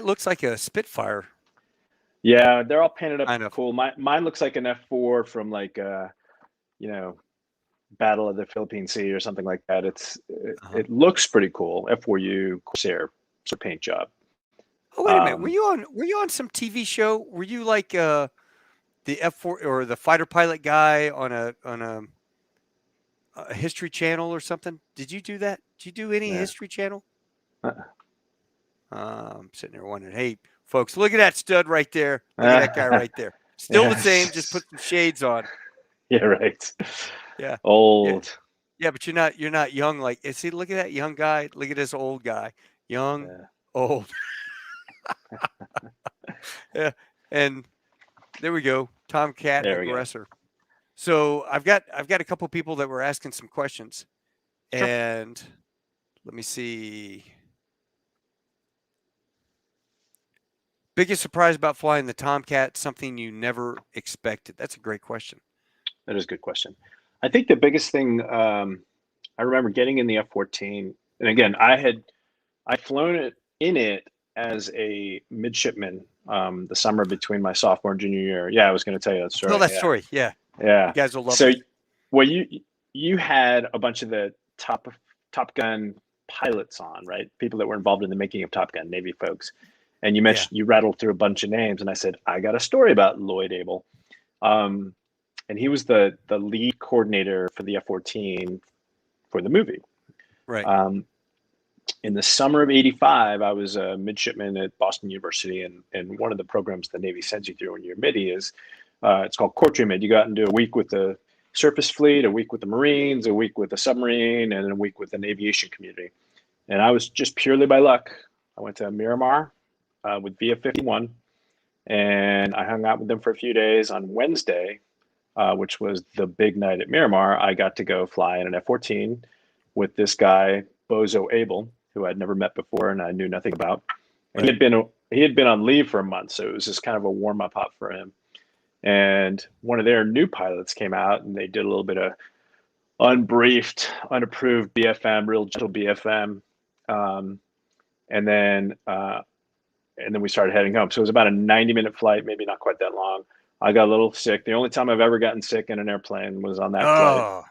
looks like a Spitfire. Yeah, they're all painted up Kind of. cool. Mine looks like an F4 from like Battle of the Philippine Sea or something like that. It looks pretty cool. F4U Corsair sort of paint job. Oh, wait a minute. Were you on some TV show? Were you like the F4 or the fighter pilot guy on a History Channel or something? Did you do that? Did you do any History Channel? I'm sitting there wondering, hey, folks, look at that stud right there. Look at that guy right there. Still the same, just put some shades on. Yeah, right. Yeah. Old. Yeah, but you're not young like see, look at that young guy. Look at this old guy. Young, old. Yeah, and there we go, Tomcat There we go. aggressor. So I've got a couple people that were asking some questions, Sure. and let me see. Biggest surprise about flying the Tomcat? Something you never expected. That's a great question. That is a good question. I think the biggest thing I remember getting in the F-14, and again, I flown it in it as a midshipman the summer between my sophomore and junior year. Yeah, I was going to tell you that Tell story. that Yeah, story. Yeah, yeah. you guys will love So, this. well, you had a bunch of the Top Gun pilots on, right? People that were involved in the making of Top Gun, Navy folks. And you Yeah, mentioned you rattled through a bunch of names, and I said I got a story about Lloyd Abel, um, and he was the lead coordinator for the F-14 for the movie. right. Um, in the summer of '85, I was a midshipman at Boston University, and one of the programs the Navy sends you through when you're midi is it's called Corps Med. You go out and do a week with the surface fleet, a week with the Marines, a week with the submarine, and a week with an aviation community. And I was just purely by luck. I went to Miramar with VF-51, and I hung out with them for a few days. On Wednesday, which was the big night at Miramar, I got to go fly in an F-14 with this guy, Bozo Abel, who I'd never met before and I knew nothing about. And Right. he had been on leave for a month, so it was just kind of a warm up hop for him. And one of their new pilots came out and they did a little bit of unbriefed, unapproved BFM, real gentle BFM, um, and then we started heading home. So it was about a 90-minute flight, maybe not quite that long. I got a little sick. The only time I've ever gotten sick in an airplane was on that flight. Oh,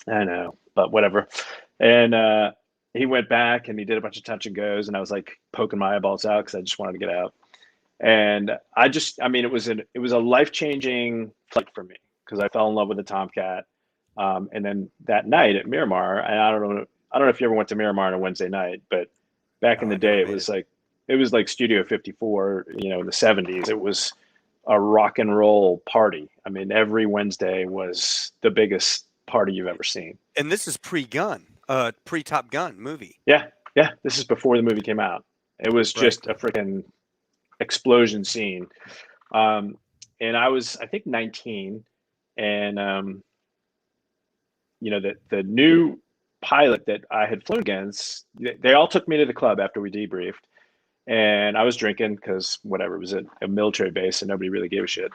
I know, but whatever. And he went back and he did a bunch of touch and goes, and I was like poking my eyeballs out because I just wanted to get out. And I mean, it was a life changing flight for me because I fell in love with the Tomcat. And then that night at Miramar, and I don't know if you ever went to Miramar on a Wednesday night, but back no, in the I never day, made it. it was like Studio 54, in the '70s. It was a rock and roll party. I mean, every Wednesday was the biggest party you've ever seen. And this is pre-gun, pre-Top Gun movie. Yeah, yeah. This is before the movie came out. It was Right. just a freaking explosion scene. Um, and I think, 19, and the new pilot that I had flown against, they all took me to the club after we debriefed, and I was drinking because whatever, it was a military base and nobody really gave a shit.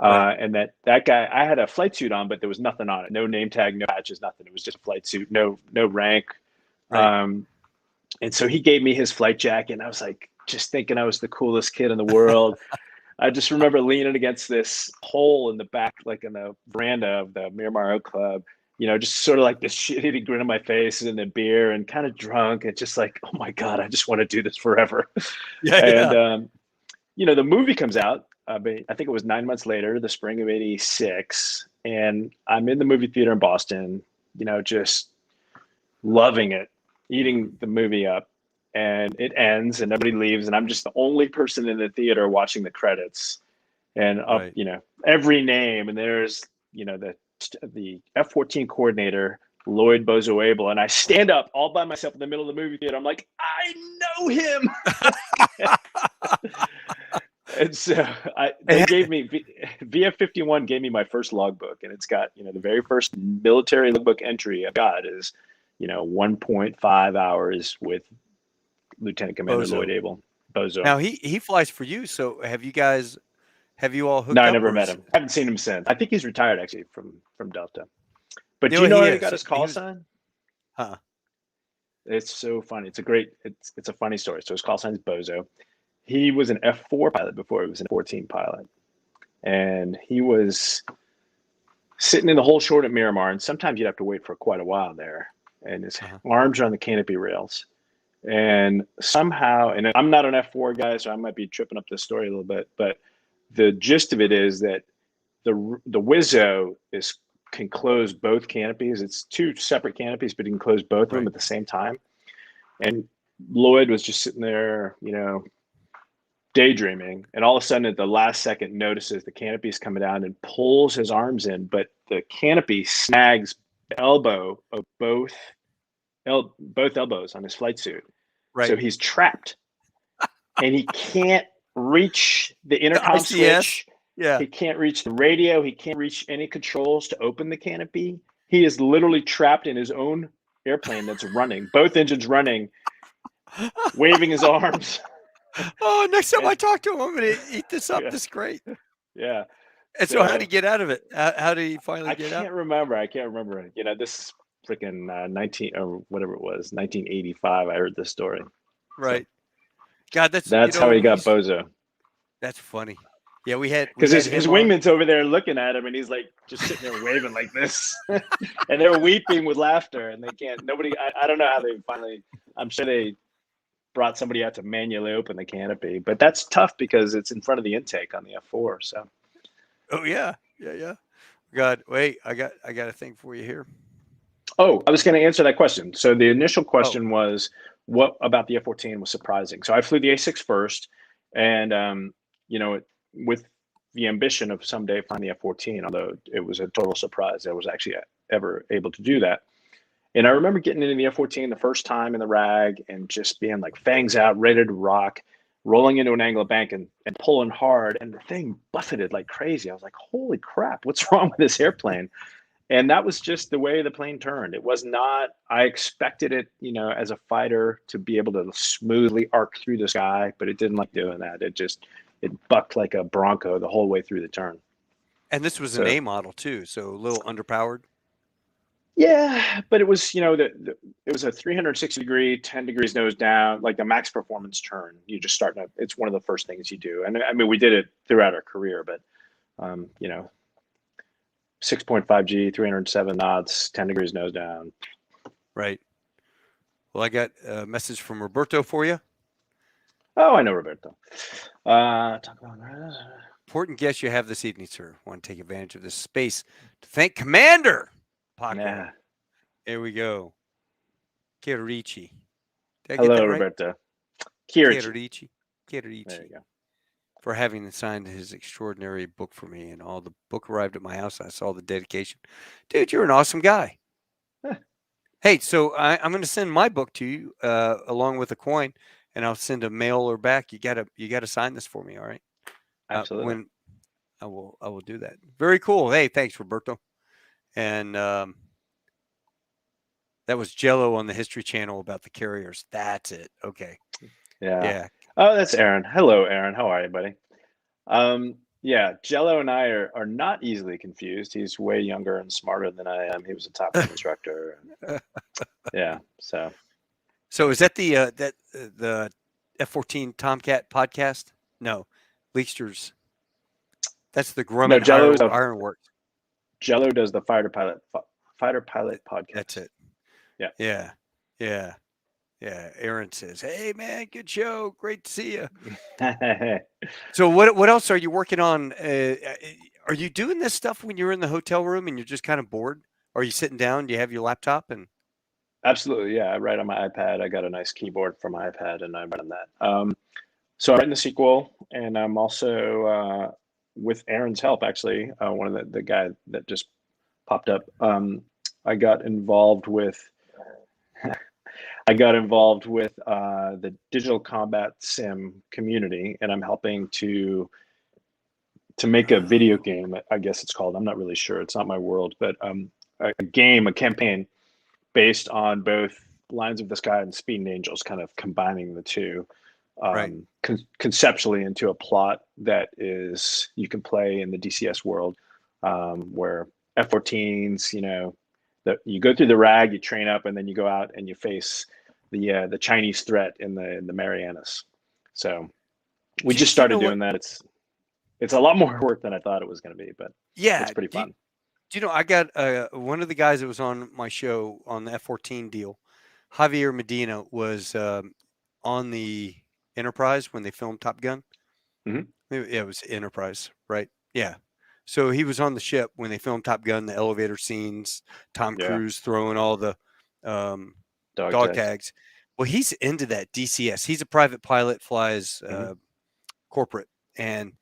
Right. And that guy, I had a flight suit on, but there was nothing on it, no name tag, no patches, nothing. It was just a flight suit, no rank. Right. And so he gave me his flight jacket, and I was like, just thinking I was the coolest kid in the world. I just remember leaning against this hole in the back, like in the veranda of the Miramar Oak Club, just sort of like this shitty grin on my face and the beer and kind of drunk and just like, oh my God, I just want to do this forever. Yeah. And, Yeah. the movie comes out. I think it was 9 months later, the spring of '86. And I'm in the movie theater in Boston, just loving it, eating the movie up. And it ends and nobody leaves. And I'm just the only person in the theater watching the credits and up, Right. every name. And there's, the F-14 coordinator, Lloyd Bozo Abel. And I stand up all by myself in the middle of the movie theater. I'm like, I know him. And so they gave me VF-51 gave me my first logbook, and it's got, the very first military logbook entry I've got is, 1.5 hours with Lieutenant Commander Lloyd Bozo. Abel, Bozo. Now he flies for you. So have you all No, hooked I up, never or met is him. I haven't seen him since. I think he's retired actually from Delta. But you do know you know he how he is? got his He call was. sign? Huh. It's so funny. It's a funny story. So his call sign is Bozo. He was an F4 pilot before he was an F-14 pilot. And he was sitting in the whole short at Miramar, and sometimes you'd have to wait for quite a while there. And his Uh-huh. arms are on the canopy rails. And somehow, and I'm not an F4 guy, so I might be tripping up this story a little bit, but the gist of it is that the Wizzo can close both canopies. It's two separate canopies, but he can close both of them Right. at the same time. And Lloyd was just sitting there, daydreaming, and all of a sudden at the last second notices the canopy is coming down and pulls his arms in, but the canopy snags the elbow of both elbows on his flight suit. So Right. he's trapped. and he can't reach the The intercom ICS. switch. Yeah. He can't reach the radio. He can't reach any controls to open the canopy. He is literally trapped in his own airplane that's running, both engines running, waving his arms. Oh, next time I And, talk to him, I'm going to eat this up. yeah, This is great. yeah. And so how did he So get out of it? How did he finally I get out? can't remember. I can't remember. This is freaking 19 or whatever it was, 1985. I heard this story. So Right. God, that's, that's how he got he's, bozo. that's funny. Yeah, we had Because his him on. wingman's over there looking at him, and he's like just sitting there waving like this, and they're weeping with laughter, and they can't. Nobody. I don't know how they finally. I'm sure they brought somebody out to manually open the canopy, but that's tough because it's in front of the intake on the F4. So. Oh yeah, yeah. God, wait, I got a thing for you here. Oh, I was going to answer that question. So the initial Oh, question was, what about the F-14 was surprising? So I flew the A6 first, and with the ambition of someday flying the F-14, although it was a total surprise, I was actually ever able to do that. And I remember getting into the F-14 the first time in the RAG and just being like fangs out, ready to rock, rolling into an angle of bank and pulling hard, and the thing buffeted like crazy. I was like, holy crap, what's wrong with this airplane? And that was just the way the plane turned. It was not, I expected it, as a fighter to be able to smoothly arc through the sky, but it didn't like doing that. It bucked like a Bronco the whole way through the turn. and this was an A model too, so a little underpowered. Yeah, but it was, it was a 360-degree, 10 degrees nose down, like the max performance turn. You just start, it's one of the first things you do. And I mean, we did it throughout our career, but, 6.5 G, 307 knots, 10 degrees nose down. Right. Well, I got a message from Roberto for you. Oh, I know Roberto. Talk about important guest you have this evening, sir. Want to take advantage of this space to thank Commander Paco. Yeah. Here we go. Chierici. Did I Hello, get that right? Roberto. Chierici. Chierici. Chierici. There you go. For having signed his extraordinary book for me, and all the book arrived at my house. I saw the dedication. Dude, you're an awesome guy. Hey, so I'm going to send my book to you along with a coin, and I'll send a mailer back. You gotta sign this for me, all right? Absolutely. When I will do that. Very cool. Hey, thanks, Roberto. And that was Jello on the History Channel about the carriers. That's it. Okay. Yeah. Oh, that's Aaron. Hello, Aaron. How are you, buddy? Yeah, Jello and I are not easily confused. He's way younger and smarter than I am. He was a top gun instructor. Yeah. So is that the F-14 Tomcat podcast? No, Leaksters. That's the Grumman Ironworks. Jello does the fighter pilot podcast. That's it. Yeah. Yeah. Aaron says, "Hey man, good show. Great to see you." So what else are you working on? Are you doing this stuff when you're in the hotel room and you're just kind of bored? Are you sitting down? Do you have your laptop and? Absolutely, yeah. I write on my iPad. I got a nice keyboard for my iPad, and I write on that. So I'm writing the sequel, and I'm also with Aaron's help, actually, one of the guy that just popped up. I got involved with the digital combat sim community, and I'm helping to make a video game. I guess it's called. I'm not really sure. It's not my world, but a campaign based on both Lines of the Sky and Speed and Angels, kind of combining the two conceptually into a plot that is you can play in the DCS world, where F-14s, that you go through the RAG, you train up, and then you go out and you face the Chinese threat in the Marianas. So we just started doing that. It's a lot more work than I thought it was going to be, but yeah, it's pretty fun. I got one of the guys that was on my show on the F-14 deal, Javier Medina, was on the Enterprise when they filmed Top Gun. Mm-hmm. Yeah, it was Enterprise, right? Yeah. So he was on the ship when they filmed Top Gun, the elevator scenes, Tom Cruise throwing all the dog tags. Well, he's into that DCS. He's a private pilot, flies corporate, and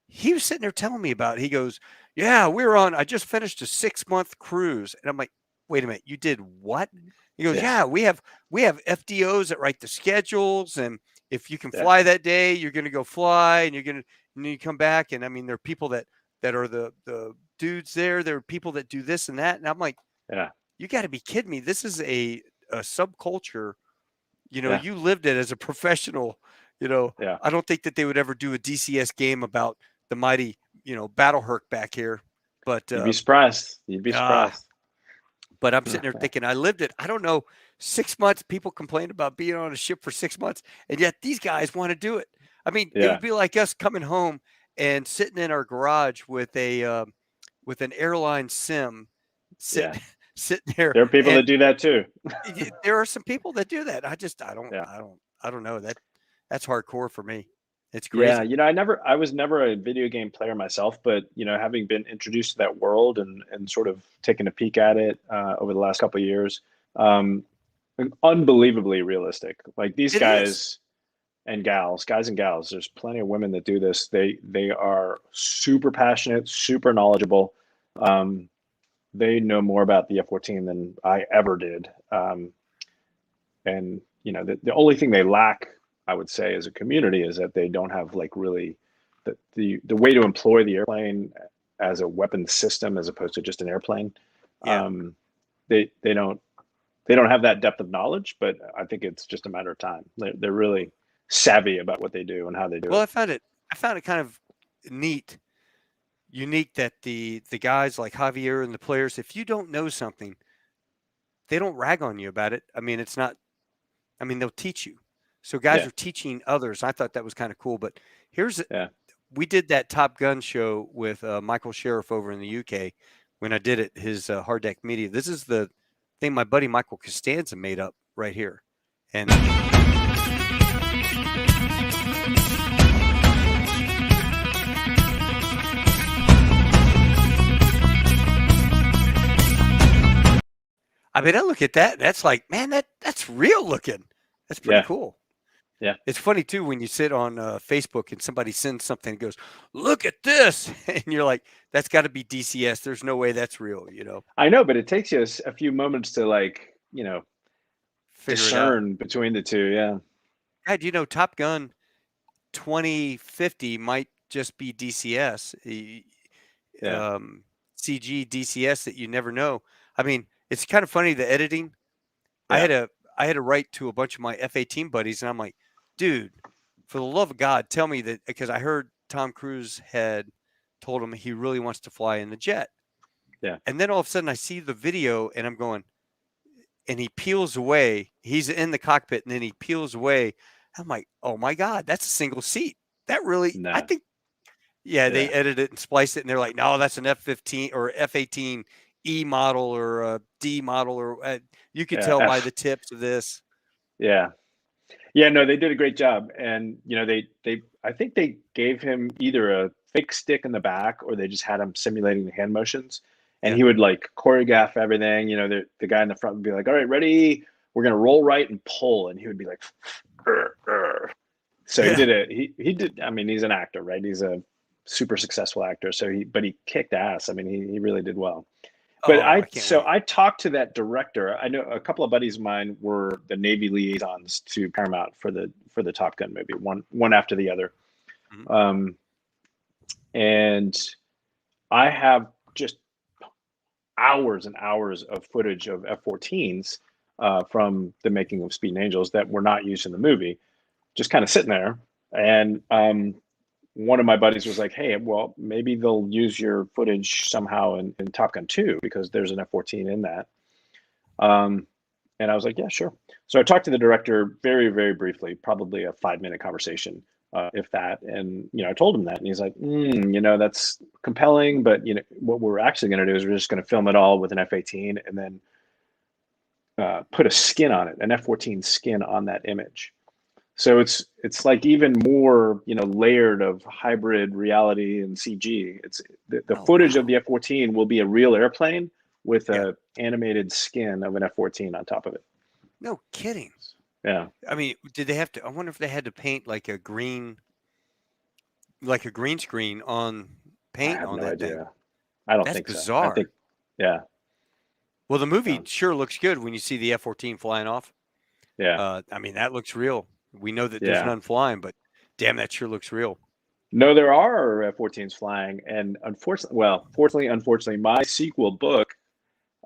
he was sitting there telling me about it. He goes, "Yeah, I just finished a 6-month cruise." And I'm like, "Wait a minute, you did what?" He goes, "Yeah, we have FDOs that write the schedules, and if you can Yeah. fly that day, you're going to go fly, and and you come back. And I mean, there are people that are the dudes there. There are people that do this and that. And I'm like, Yeah. you got to be kidding me. This is a subculture. Yeah. You lived it as a professional. Yeah. I don't think that they would ever do a DCS game about the mighty, Battle Herc back here. But You'd be surprised. You'd be ah, surprised. but I'm sitting there thinking, I lived it. I don't know, 6 months. People complain about being on a ship for 6 months, and yet these guys want to do it. I mean, it Yeah. would be like us coming home and sitting in our garage with with an airline sim, Yeah. sitting there. There are people that And do that too. there are some people that do that. I don't, Yeah. I don't know that. That's hardcore for me. It's Yeah, crazy. I was never a video game player myself, but having been introduced to that world and sort of taken a peek at it over the last couple of years, um, unbelievably realistic. Like these It is. guys and gals, there's plenty of women that do this. They are super passionate, super knowledgeable. Um, they know more about the F-14 than I ever did. And the only thing they lack, I would say, as a community is that they don't have like really the way to employ the airplane as a weapon system as opposed to just an airplane. Yeah. They don't have that depth of knowledge, but I think it's just a matter of time. They're really savvy about what they do and how they do Well, it. I found it kind of neat, unique that the guys like Javier and the players, if you don't know something, they don't rag on you about it. I mean, it's not. I mean, they'll teach you. So guys Yeah, are teaching others. I thought that was kind of cool. But here's yeah, we did that Top Gun show with Michael Sheriff over in the UK when I did it. His Hard Deck Media. This is the thing my buddy Michael Costanza made up right here, and. I mean, I look at that. That's like, man, that's real looking. That's pretty yeah, cool. yeah. It's funny too when you sit on Facebook and somebody sends something and goes, "Look at this," and you're like, "That's got to be DCS. There's no way that's real." I know, but it takes you a few moments to like Figure it out. discern between the two. Yeah, God, Top Gun 2050 might just be DCS, yeah, CG DCS that you never know. I mean, it's kind of funny the editing. I yeah, had a I had to write to a bunch of my F-18 buddies, and I'm like, dude, for the love of God, tell me that, because I heard Tom Cruise had told him he really wants to fly in the jet. yeah. And then all of a sudden I see the video and I'm going, and he peels away. He's in the cockpit and then he peels away. I'm like, oh my God, that's a single seat. That really, I No, think, yeah, they yeah, edited it and spliced it, and they're like, no, that's an F-15 or F-18 E model or a D model, or you could yeah. tell by the tips of this. Yeah, yeah. No, they did a great job, and they I think they gave him either a fake stick in the back or they just had him simulating the hand motions, and Yeah. he would like choreograph everything. The guy in the front would be like, "All right, ready? We're gonna roll right and pull," and he would be like, "Urgh, urgh." So he Yeah. did it. He did. I mean, he's an actor, right? He's a super successful actor. So he kicked ass. I mean, he really did well. But Oh, I can't wait. I talked to that director. I know a couple of buddies of mine were the Navy liaisons to Paramount for the Top Gun movie, one after the other. Mhm. Um, and I have just hours and hours of footage of F-14s from the making of Speed and Angels that were not used in the movie, just kind of sitting there. And one of my buddies was like, "Hey, well, maybe they'll use your footage somehow in Top Gun 2 because there's an F-14 in that." Um, and I was like, "Yeah, sure." So I talked to the director very, very briefly, probably a 5-minute conversation, if that. And I told him that, and he's like, "That's compelling, but what we're actually going to do is we're just going to film it all with an F-18 and then put a skin on it, an F-14 skin on that image." So it's like even more, layered of hybrid reality and CG. It's the Oh, footage of wow. the F-14 will be a real airplane with Yeah. a animated skin of an F-14 on top of it. No kidding. Yeah. I mean, did they have to? I wonder if they had to paint like a green screen on I paint have on no that thing. idea. I don't That's think so. I bizarre. think, yeah, Well, the movie um, sure looks good when you see the F-14 flying off. yeah, I mean, that looks real. We know that there's Yeah. none flying, but damn, that sure looks real. No, there are F-14s flying, and unfortunately, my sequel book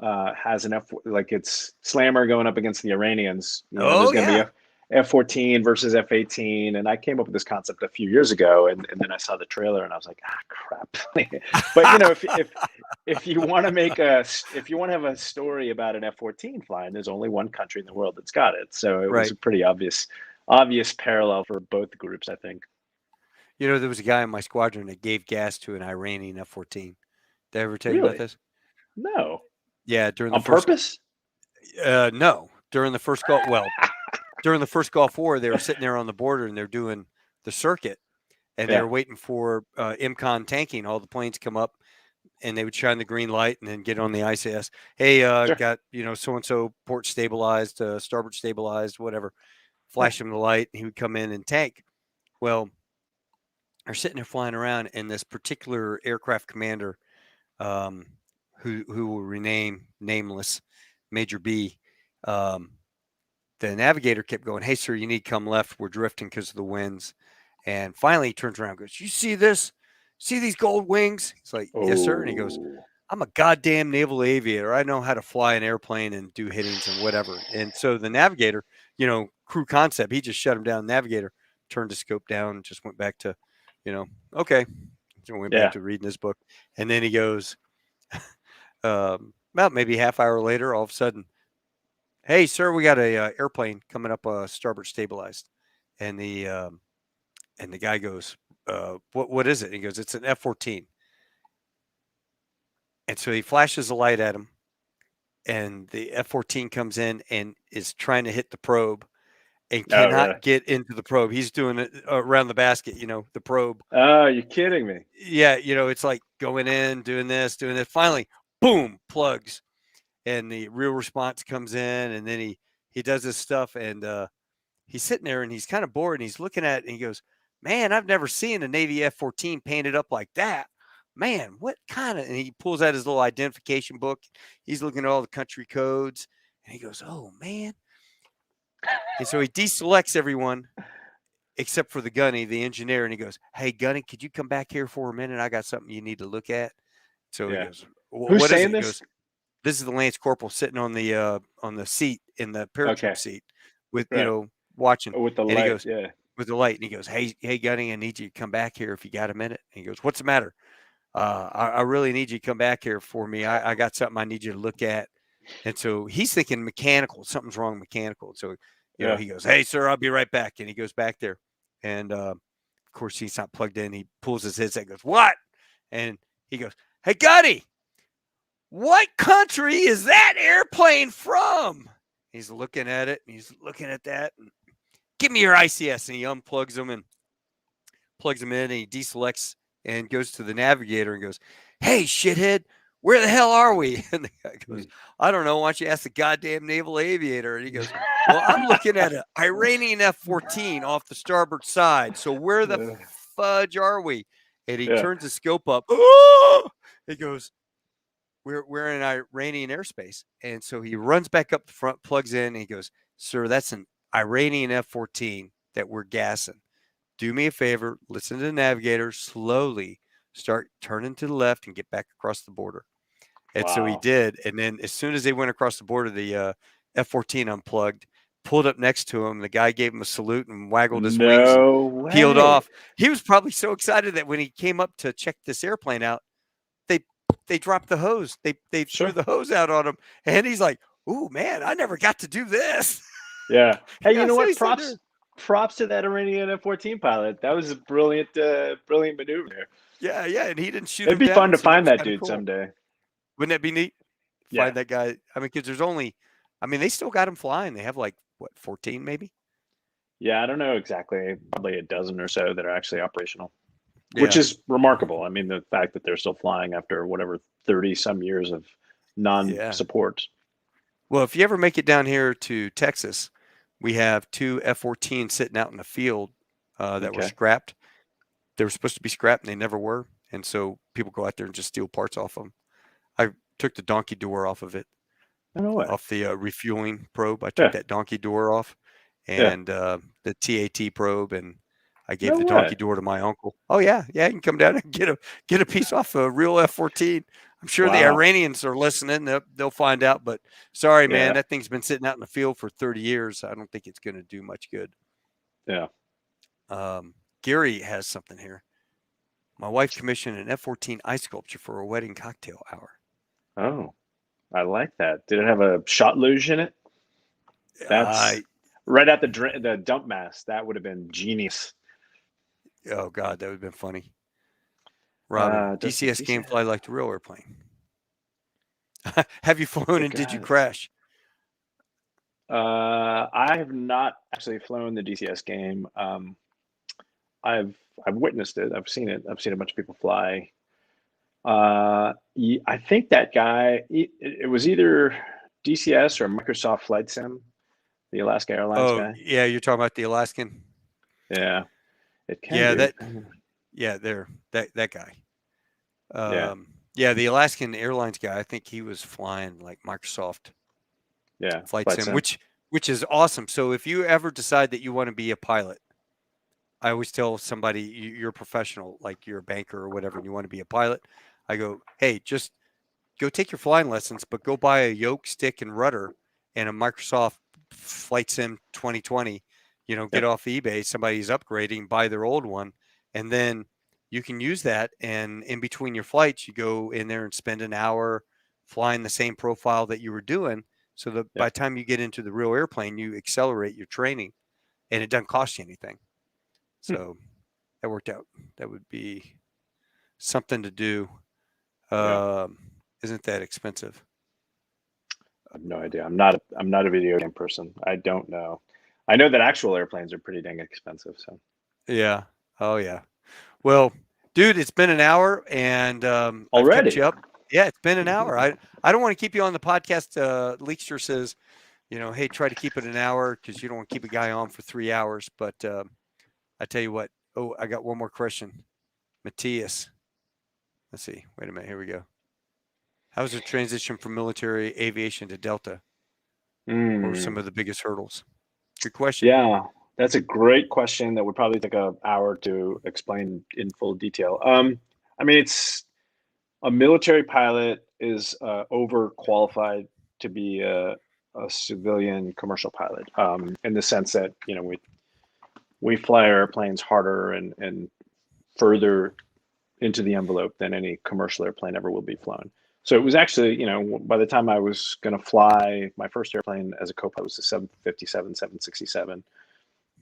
has an like it's Slammer going up against the Iranians. There's Oh going to be yeah, a F-14 versus F-18, and I came up with this concept a few years ago, and then I saw the trailer, and I was like, crap. But if you want to if you want to have a story about an F-14 flying, there's only one country in the world that's got it, so it was right. a pretty obvious parallel for both groups, I think. There was a guy in my squadron that gave gas to an Iranian F-14. Did I ever tell you about Really? this? No. Yeah, during the On first. purpose? No, during the first Gulf. Well, during the first Gulf War, they were sitting there on the border and they're doing the circuit, and they Yeah. were waiting for MCON tanking. All the planes come up, and they would shine the green light and then get on the ICS. Hey, Sure. got so and so port stabilized, starboard stabilized, whatever. Yeah. Flash him the light, and he would come in and tank. Well, they're sitting there flying around, and this particular aircraft commander, um, who will rename nameless, Major B. The navigator kept going, "Hey, sir, you need to come left. We're drifting because of the winds." And finally, he turns around and goes, "You see this? See these gold wings?" He's like, "Yes, sir." And he goes, Oh. "I'm a goddamn naval aviator. I know how to fly an airplane and do hittings and whatever." And so the navigator, crew concept, he just shut him down. Navigator turned his scope down and just went back to, okay. So went back Yeah. to reading his book. And then he goes, about maybe half hour later, all of a sudden, "Hey, sir, we got a airplane coming up, starboard stabilized." And the guy goes, what is it?" And he goes, "It's an F-14." And so he flashes a light at him, and the F-14 comes in and is trying to hit the probe and Oh, really? cannot get into the probe. He's doing it around the basket, the probe. Oh, you're kidding me. Yeah, it's like going in, doing this, doing this. Finally, boom, plugs, and the real response comes in, and then he does this stuff, and he's sitting there and he's kind of bored, and he's looking at it, and he goes, "Man, I've never seen a Navy F-14 painted up like that. Man, what kind of," and he pulls out his little identification book. He's looking at all the country codes, and he goes, "Oh, man." And so he deselects everyone except for the gunny, the engineer, and he goes, "Hey, gunny, could you come back here for a minute? I got something you need to look at." So he Yeah. goes, Who's "What is it?" saying He this? goes, "This is the Lance Corporal sitting on the seat in the paratroop Okay. seat with, Right. watching." Oh, with the And he light. goes, Yeah. with the light, and he goes, "Hey, Gunny, I need you to come back here if you got a minute." And he goes, "What's the matter?" I really need you to come back here for me. I got something I need you to look at." And so he's thinking mechanical, something's wrong mechanical. So, Yeah. he goes, "Hey, sir, I'll be right back." And he goes back there. And of course, he's not plugged in. He pulls his headset and goes, "What?" And he goes, "Hey, Gunny, what country is that airplane from?" He's looking at it, and he's looking at that. And, "Give me your ICS." And he unplugs them and plugs them in, and he deselects and goes to the navigator and goes, "Hey, shithead, where the hell are we?" And the guy goes, "I don't know. Why don't you ask the goddamn naval aviator?" And he goes, "Well, I'm looking at an Iranian F-14 off the starboard side. So where the fudge are we?" And he Yeah. turns the scope up. "Oh!" He goes, we're in Iranian airspace." And so he runs back up the front, plugs in, and he goes, "Sir, that's an Iranian F-14 that we're gassing. Do me a favor, listen to the navigator, slowly start turning to the left and get back across the border." And so he Wow. did. And then as soon as they went across the border, the F-14 unplugged, pulled up next to him. The guy gave him a salute and waggled his wings and No peeled way. off. He was probably so excited that when he came up to check this airplane out, they they dropped the hose. They threw Sure. the hose out on him, and he's like, "Ooh, man, I never got to do this." Yeah. Hey, you Yeah, know so what? he's sitting there. Props to that Iranian F-14 pilot. That was a brilliant maneuver there. Yeah, yeah, and he didn't shoot It'd him be fun down, to so that find was that kind of dude cool. someday. Wouldn't that be neat? Yeah. Find that guy. I mean, because there's only, I mean, they still got him flying. They have like what, 14 maybe? Yeah, I don't know exactly. Probably a dozen or so that are actually operational, which Yeah, is remarkable. I mean, the fact that they're still flying after whatever 30 some years of yeah. non-support. Well, if you ever make it down here to Texas, we have two F-14 sitting out in the field that were Okay. scrapped. They were supposed to be scrapped, and they never were. And so people go out there and just steal parts off them. I took the donkey door off of it, No way. off the refueling probe. I took Yeah. that donkey door off, and the TAT probe, and I gave No the way. donkey door to my uncle. Oh yeah, yeah, you can come down and get a piece off a real F-14. I'm sure the Wow. Iranians are listening. They'll find out. But sorry, man, Yeah. that thing's been sitting out in the field for 30 years. I don't think it's going to do much good. Yeah. Gary has something here. My wife commissioned an F-14 ice sculpture for a wedding cocktail hour. Oh, I like that. Did it have a shot luge in it? I That's right at the dump mass. That would have been genius. Oh God, that would have been funny. Robin, Does the DCS game DCS? fly like the real airplane? Have you flown The and did you guy. crash? I have not actually flown the DCS game. I've I've witnessed it. I've seen it. I've seen a bunch of people fly. I think that guy. It was either DCS or Microsoft Flight Sim, the Alaska Airlines Oh guy. yeah, you're talking about the Alaskan. Yeah, it can Yeah, be. that guy. Yeah, Yeah, the Alaskan Airlines guy. I think he was flying like Microsoft yeah, Flight Flight Sim, Sim. which is awesome. So if you ever decide that you want to be a pilot, I always tell somebody you're a professional, like you're a banker or whatever, and you want to be a pilot. I go, hey, just go take your flying lessons, but go buy a yoke, stick, and rudder and a Microsoft Flight Sim 2020. Get Yep. off eBay. Somebody's upgrading, buy their old one, and then you can use that. And in between your flights, you go in there and spend an hour flying the same profile that you were doing. So that by Yeah. the time you get into the real airplane, you accelerate your training, and it doesn't cost you anything. Hmm. So that worked out. That would be something to do. Yeah. Um, isn't that expensive? I have no idea. I'm not a video game person. I don't know. I know that actual airplanes are pretty dang expensive. So Yeah. Oh, yeah. Well, dude, it's been an hour, and I've kept already. you up. Yeah, it's been an hour. I don't want to keep you on the podcast. Leekster says, hey, try to keep it an hour because you don't want to keep a guy on for 3 hours. But I tell you what. Oh, I got one more question. Matthias. Let's see. Wait a minute. Here we go. How's the transition from military aviation to Delta? What were some Mm. of the biggest hurdles? Good question. Yeah, that's a great question that would probably take an hour to explain in full detail. I mean, it's a military pilot is overqualified to be a civilian commercial pilot, in the sense that we fly our airplanes harder and further into the envelope than any commercial airplane ever will be flown. So it was actually, by the time I was going to fly my first airplane as a co-pilot was a 757, 767.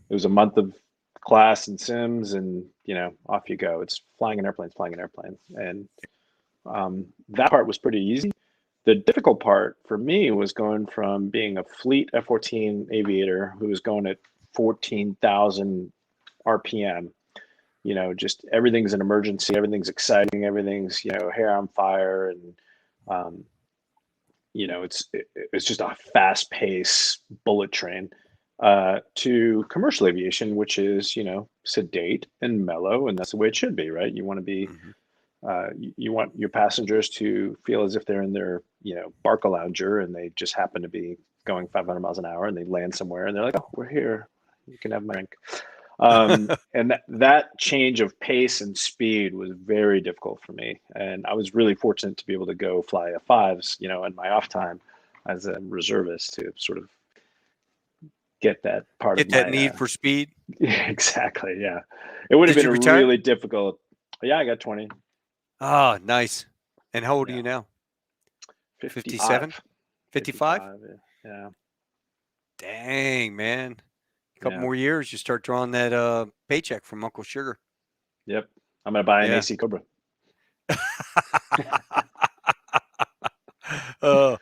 It was a month of class and sims, and off you go. It's flying an airplane, and that part was pretty easy. The difficult part for me was going from being a fleet F-14 aviator who was going at 14,000 RPM. Just everything's an emergency, everything's exciting, everything's hair on fire, and um, it's just a fast pace bullet train, to commercial aviation, which is sedate and mellow, and that's the way it should be, right? You want to be Mhm. you want your passengers to feel as if they're in their Barca lounger and they just happen to be going 500 miles an hour, and they land somewhere and they're like, oh, we're here, you can have my drink. And that change of pace and speed was very difficult for me. And I was really fortunate to be able to go fly F5s, in my off time as a reservist to sort of get that part of Get that my, need for speed. exactly. Yeah. It would have Did been you retire? really difficult. Yeah, I got 20, Ah, nice. And how old are yeah, you now? 57? 55, 55? 55. Yeah. Dang, man. A couple Yeah. more years, you start drawing that paycheck from Uncle Sugar. Yep. I'm going to buy an Yeah. AC Cobra. uh,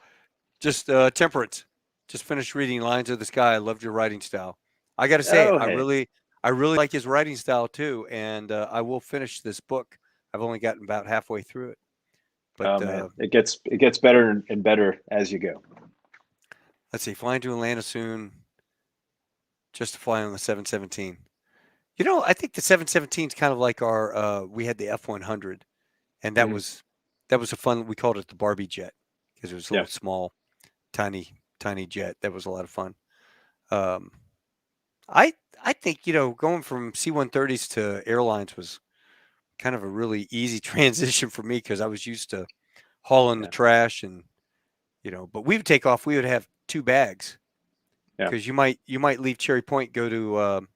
just Temperance. Just finished reading Lines of the Sky. I loved your writing style. I got to say, Oh, I hey. really, I really like his writing style too, and I will finish this book. I've only gotten about halfway through it, but Oh man, it gets better and better as you go. let's see. Flying to Atlanta soon, just to fly on the 717. I think the 717 is kind of like our. We had the F-100, and that Mhm. was a fun. We called it the Barbie jet because it was a Yeah. little small, tiny jet. That was a lot of fun. Um, I think going from C-130s to airlines was kind of a really easy transition for me because I was used to hauling the Yeah. trash and but we would take off. We would have two bags Yeah. because you might leave Cherry Point, go to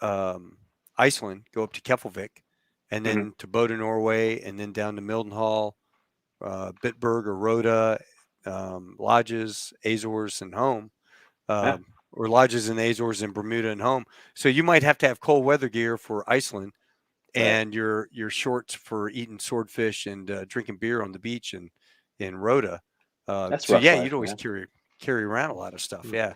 um, Iceland, go up to Keflavik, and Hmm. then to Boda Norway, and then down to Mildenhall, Bitburg or Rhoda, lodges, Azores, and home, Yeah. or lodges in the Azores and Bermuda and home. So you might have to have cold weather gear for Iceland Right. and your shorts for eating swordfish and drinking beer on the beach in Rhoda. That's So rough yeah, you'd life, always man. carry around a lot of stuff. Mm. Yeah.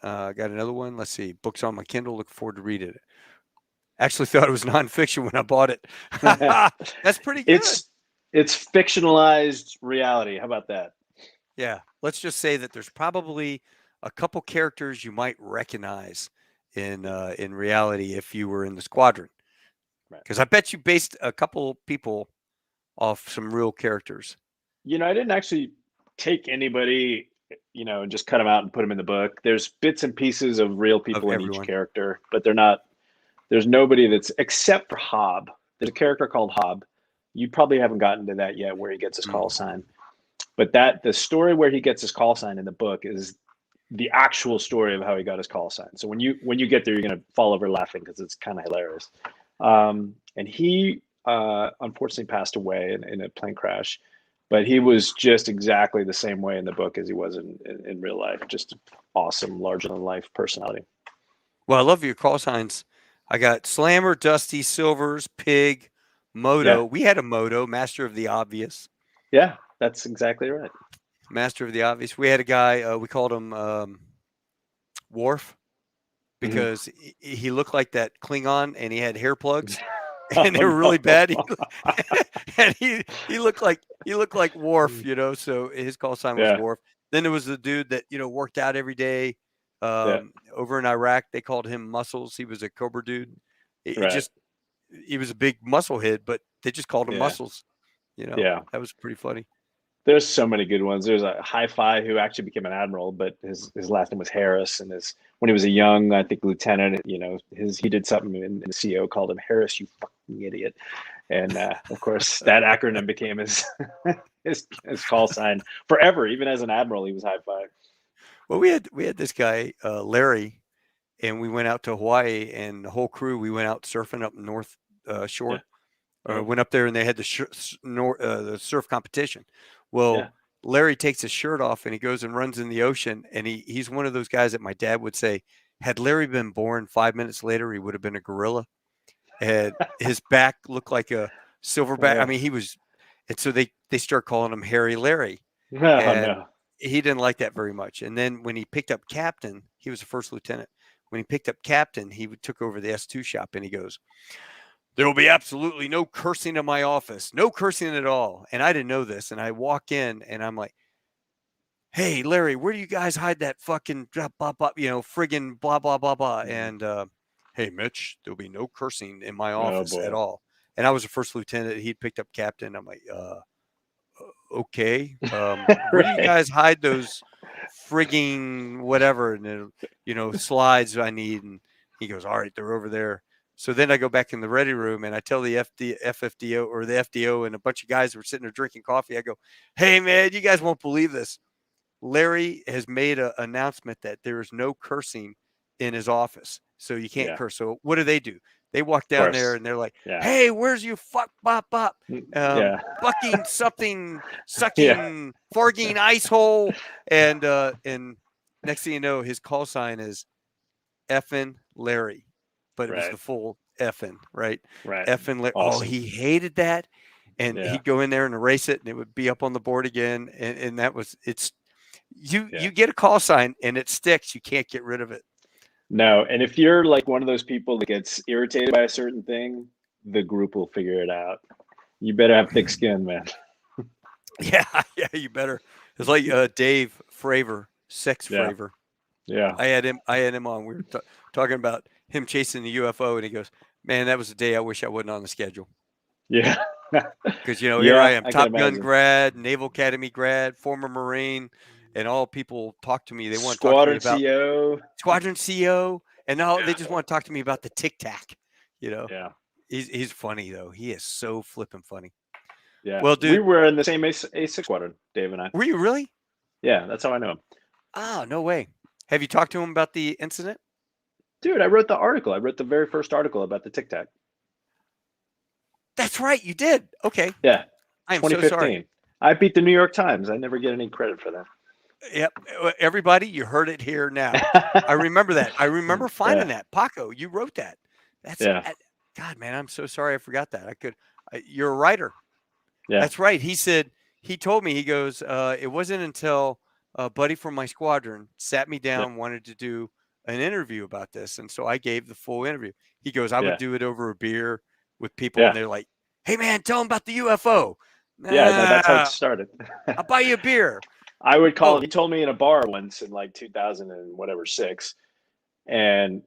Got another one. Let's see. Books on my Kindle. Look forward to reading it. Actually, thought it was nonfiction when I bought it. That's pretty good. it's it's fictionalized reality. How about that? Yeah. Let's just say that there's probably a couple characters you might recognize in reality if you were in the squadron, Right. because I bet you based a couple people off some real characters I didn't actually take anybody, and just cut them out and put them in the book. There's bits and pieces of real of people in each everyone. character, but they're not. There's nobody that's except for Hob. There's a character called Hob. You probably haven't gotten to that yet, where he gets his call Mm. sign. But the story where he gets his call sign in the book is the actual story of how he got his call sign. So when you get there, you're gonna fall over laughing because it's kind of hilarious. And he unfortunately passed away in a plane crash, but he was just exactly the same way in the book as he was in real life. Just awesome, larger than life personality. Well, I love your call signs. I got Slammer, Dusty, Silvers, Pig, Yeah, Moto. We had a Moto, Master of the Obvious. yeah, that's exactly right. Master of the Obvious. We had a guy, we called him Worf Hmm. because he looked like that Klingon and he had hair plugs and they were really bad. And he looked like Worf, so his call sign was Yeah, Worf. Then there was the dude that, worked out every day yeah, over in Iraq. They called him Muscles. He was a Cobra dude. It right. just he was a big muscle head, but they just called him Yeah, Muscles. yeah. That was pretty funny. There's so many good ones. There's a hi-fi who actually became an admiral, but his last name was Harris, and his when he was a young, I think, lieutenant, his he did something in the CO called him Harris, you fucking idiot, and of course that acronym became his his call sign forever. Even as an admiral, he was hi-fi. Well, we had this guy Larry, and we went out to Hawaii, and the whole crew we went out surfing up North Yeah, Shore. uh-huh. Went up there and they had the surf competition. Well, Yeah. Larry takes his shirt off and he goes and runs in the ocean. And he's one of those guys that my dad would say, had Larry been born 5 minutes later, he would have been a gorilla. And his back looked like a silverback. I Uh, mean, he was, and so they start calling him Harry Larry, oh and no. he didn't like that very much. And then when he picked up captain, he was a first lieutenant. When he picked up captain, he took over the S2 shop, and he goes, there will be absolutely no cursing in my office, no cursing at all. And I didn't know this. And I walk in and I'm like, hey, Larry, where do you guys hide that fucking blah, blah, blah, friggin' blah, blah, blah, blah. Mhm. And hey, Mitch, there'll be no cursing in my Oh office at boy. all. And I was a first lieutenant. He'd picked up captain. I'm like, okay. Where do you Right. guys hide those frigging whatever and slides I need? And he goes, all right, they're over there. So then I go back in the ready room and I tell the FFDO or the FDO and a bunch of guys were sitting there drinking coffee. I go, hey man, you guys won't believe this. Larry has made an announcement that there is no cursing in his office, so you can't Yeah. Of curse. So what do? They walk down there course. and they're like, Yeah. "Hey, where's you fuck bop bop, Yeah. bucking something, Yeah. sucking, farging ice hole?" And next thing you know, his call sign is effing Larry, but it was Right. the full effing, right? Right. Effing Larry. Oh, Awesome. he hated that. And Yeah. he'd go in there and erase it, and it would be up on the board again. And that was it's Yeah. you get a call sign and it sticks. You can't get rid of it. No, and if you're like one of those people that gets irritated by a certain thing, the group will figure it out. You better have thick skin, man. Yeah, yeah, you better. It's like Dave Fravor, Sex Yeah. Fravor. Yeah. I had him on. We were talking about him chasing the UFO, and he goes, "Man, that was a day I wish I wasn't on the schedule." Yeah. Because here I Yeah, am, I can Top Gun imagine. grad, Naval Academy grad, former Marine. and all people talk to me. They want to talk to me Squadron about CEO. Squadron CEO, and now they Yeah. just want to talk to me about the Tic Tac. You know, Yeah. he's funny though. He is so flippin' funny. Yeah. Well, We dude, were in the same A6 squadron, Dave and I. were you really? Yeah, that's how I know him. Oh, no way. Have you talked to him about the incident? Dude, I wrote the article. I wrote the very first article about the Tic Tac. That's right, you did. Okay, Yeah. I am so sorry. 2015. I beat the New York Times. I never get any credit for that. Yep, everybody, you heard it here now. I remember that. I remember finding Yeah. that. Paco, you wrote that. That's Yeah. God, man. I'm so sorry. I forgot that. You're a writer. Yeah. That's right. He told me, he goes, it wasn't until a buddy from my squadron sat me Yeah. down, wanted to do an interview about this. And so I gave the full interview. He goes, I would Yeah. do it over a beer with people, and Yeah. they're like, hey, man, tell them about the UFO. Yeah. No, that's how it Nah, started. I'll buy you a beer. I would call Oh, it. He told me in a bar once in like 2000 and whatever 6, and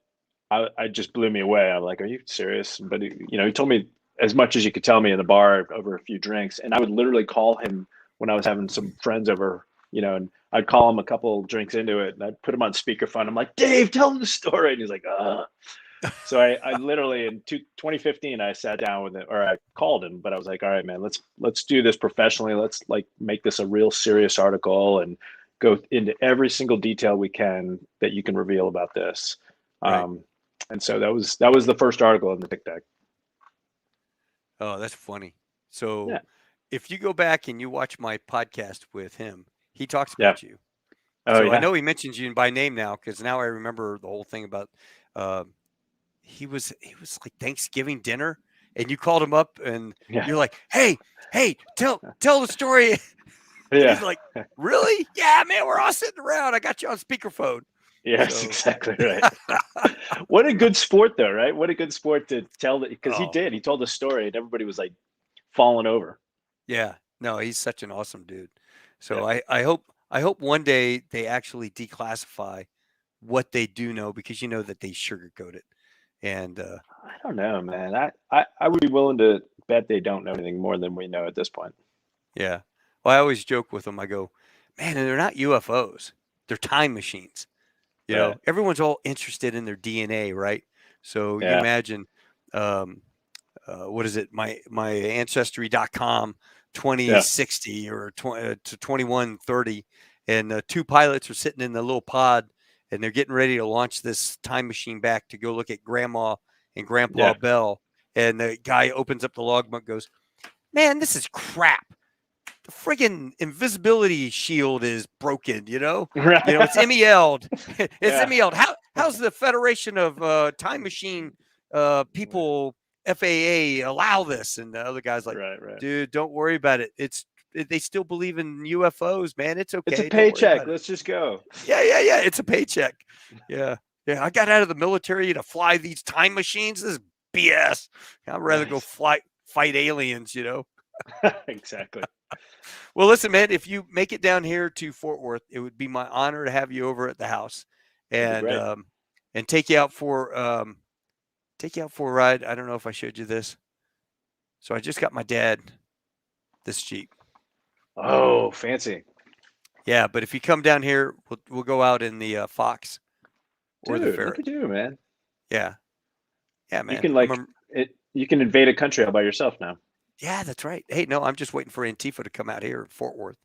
I just blew me away. I'm like, "Are you serious?" But he told me as much as you could tell me in the bar over a few drinks, and I would literally call him when I was having some friends over. And I'd call him a couple drinks into it, and I'd put him on speakerphone. I'm like, "Dave, tell him the story," and he's like, "Uh." So I literally in 2015 I sat down with him, or I called him, but I was like, all right, man, let's do this professionally. Let's like make this a real serious article and go into every single detail we can that you can reveal about this. right. Um, and so that was the first article in the Tic Tac. Oh, that's funny. So Yeah. if you go back and you watch my podcast with him, he talks Yeah. about you. Oh So I yeah. know he mentions you by name now, because now I remember the whole thing about uh, he was like Thanksgiving dinner, and you called him up and Yeah. you're like, hey, tell the story. And he's Yeah. like, really? Yeah, man, we're all sitting around. I got you on speakerphone. Yes, So exactly right. What a good sport, though, right? What a good sport to tell that, because he oh did. He told the story, and everybody was like falling over. yeah, no, he's such an awesome dude. So Yeah. I hope one day they actually declassify what they do know, because you know that they sugarcoat it. And I don't know, man. I would be willing to bet they don't know anything more than we know at this point. yeah, well, I always joke with them. I go, man, and they're not UFOs; they're time machines. Right. Everyone's all interested in their DNA, right? So you Yeah. imagine, um, what is it? My ancestry.com Yeah. 2060 or to 2130, and two pilots are sitting in the little pod, and they're getting ready to launch this time machine back to go look at Grandma and Grandpa Yeah. Bell. And the guy opens up the logbook, goes, "Man, this is crap. The friggin' invisibility shield is broken. It's Right. MEL'd. It's Yeah. MEL'd. How's the Federation of Time Machine people, FAA, allow this?" And the other guy's like, Right. Right. "Dude, don't worry about it. They still believe in UFOs, man. It's It's a okay. Don't worry paycheck. about it. Let's just go. Yeah. It's a paycheck. Yeah, yeah. I got out of the military to fly these time machines. This is BS. I'd rather go Nice. fight aliens. Exactly. Well, listen, man, if you make it down here to Fort Worth, it would be my honor to have you over at the house, That'd be and great. take you out for a ride. I don't know if I showed you this. So I just got my dad this Jeep. Oh, fancy. Yeah, but if you come down here, we'll go out in the Fox or the Dude, look Ferret. at you, man. Yeah, yeah, You man. can you can invade a country all by yourself now. Yeah, that's right. Hey, no, I'm just waiting for Antifa to come out here in Fort Worth.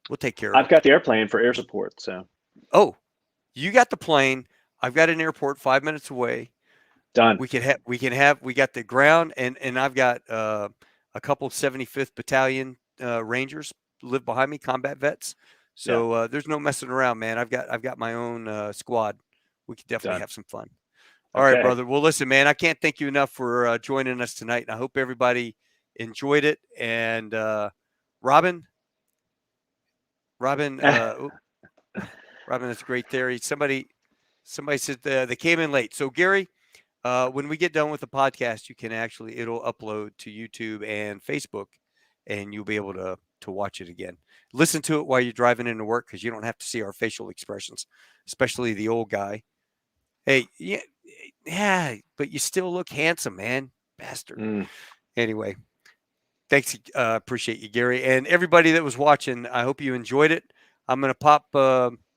We'll take care of I've it. got the airplane for air support, so Oh, you got the plane. I've got an airport 5 minutes away. done. We got the ground, and I've got a couple 75th Battalion Rangers live behind me, combat vets. Yeah, So there's no messing around, man. I've got my own squad. We could definitely done. have some fun. All right, Okay. brother. Well, listen, man, I can't thank you enough for joining us tonight. And I hope everybody enjoyed it. And Robin, Robin, Robin, that's a great theory. Somebody said they came in late. So Gary, when we get done with the podcast, it'll upload to YouTube and Facebook, and you'll be able to watch it again. Listen to it while you're driving into work, because you don't have to see our facial expressions, especially the old guy. Hey, yeah, but you still look handsome, man, bastard. Mm. Anyway, thanks. Appreciate you, Gary, and everybody that was watching. I hope you enjoyed it. I'm going to pop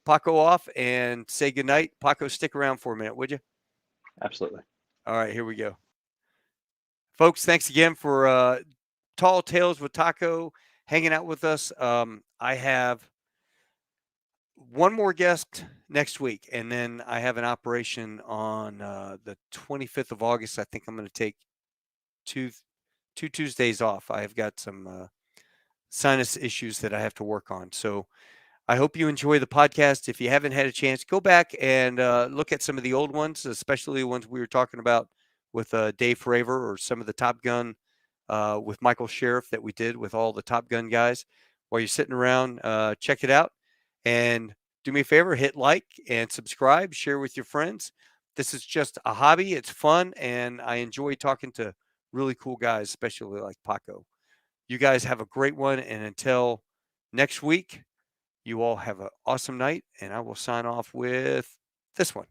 Paco off and say goodnight. Paco, stick around for a minute, would you? Absolutely. All right, here we go. Folks, thanks again for Tall Tales with Taco hanging out with us. I have one more guest next week, and then I have an operation on the 25th of August. I think I'm going to take two Tuesdays off. I've got some sinus issues that I have to work on. So I hope you enjoy the podcast. If you haven't had a chance, go back and look at some of the old ones, especially the ones we were talking about with Dave Fravor or some of the Top Gun with Michael Sheriff that we did with all the Top Gun guys. While you're sitting around, check it out. And do me a favor, hit like and subscribe, share with your friends. This is just a hobby. It's fun, and I enjoy talking to really cool guys, especially like Paco. You guys have a great one, and until next week, you all have an awesome night, and I will sign off with this one.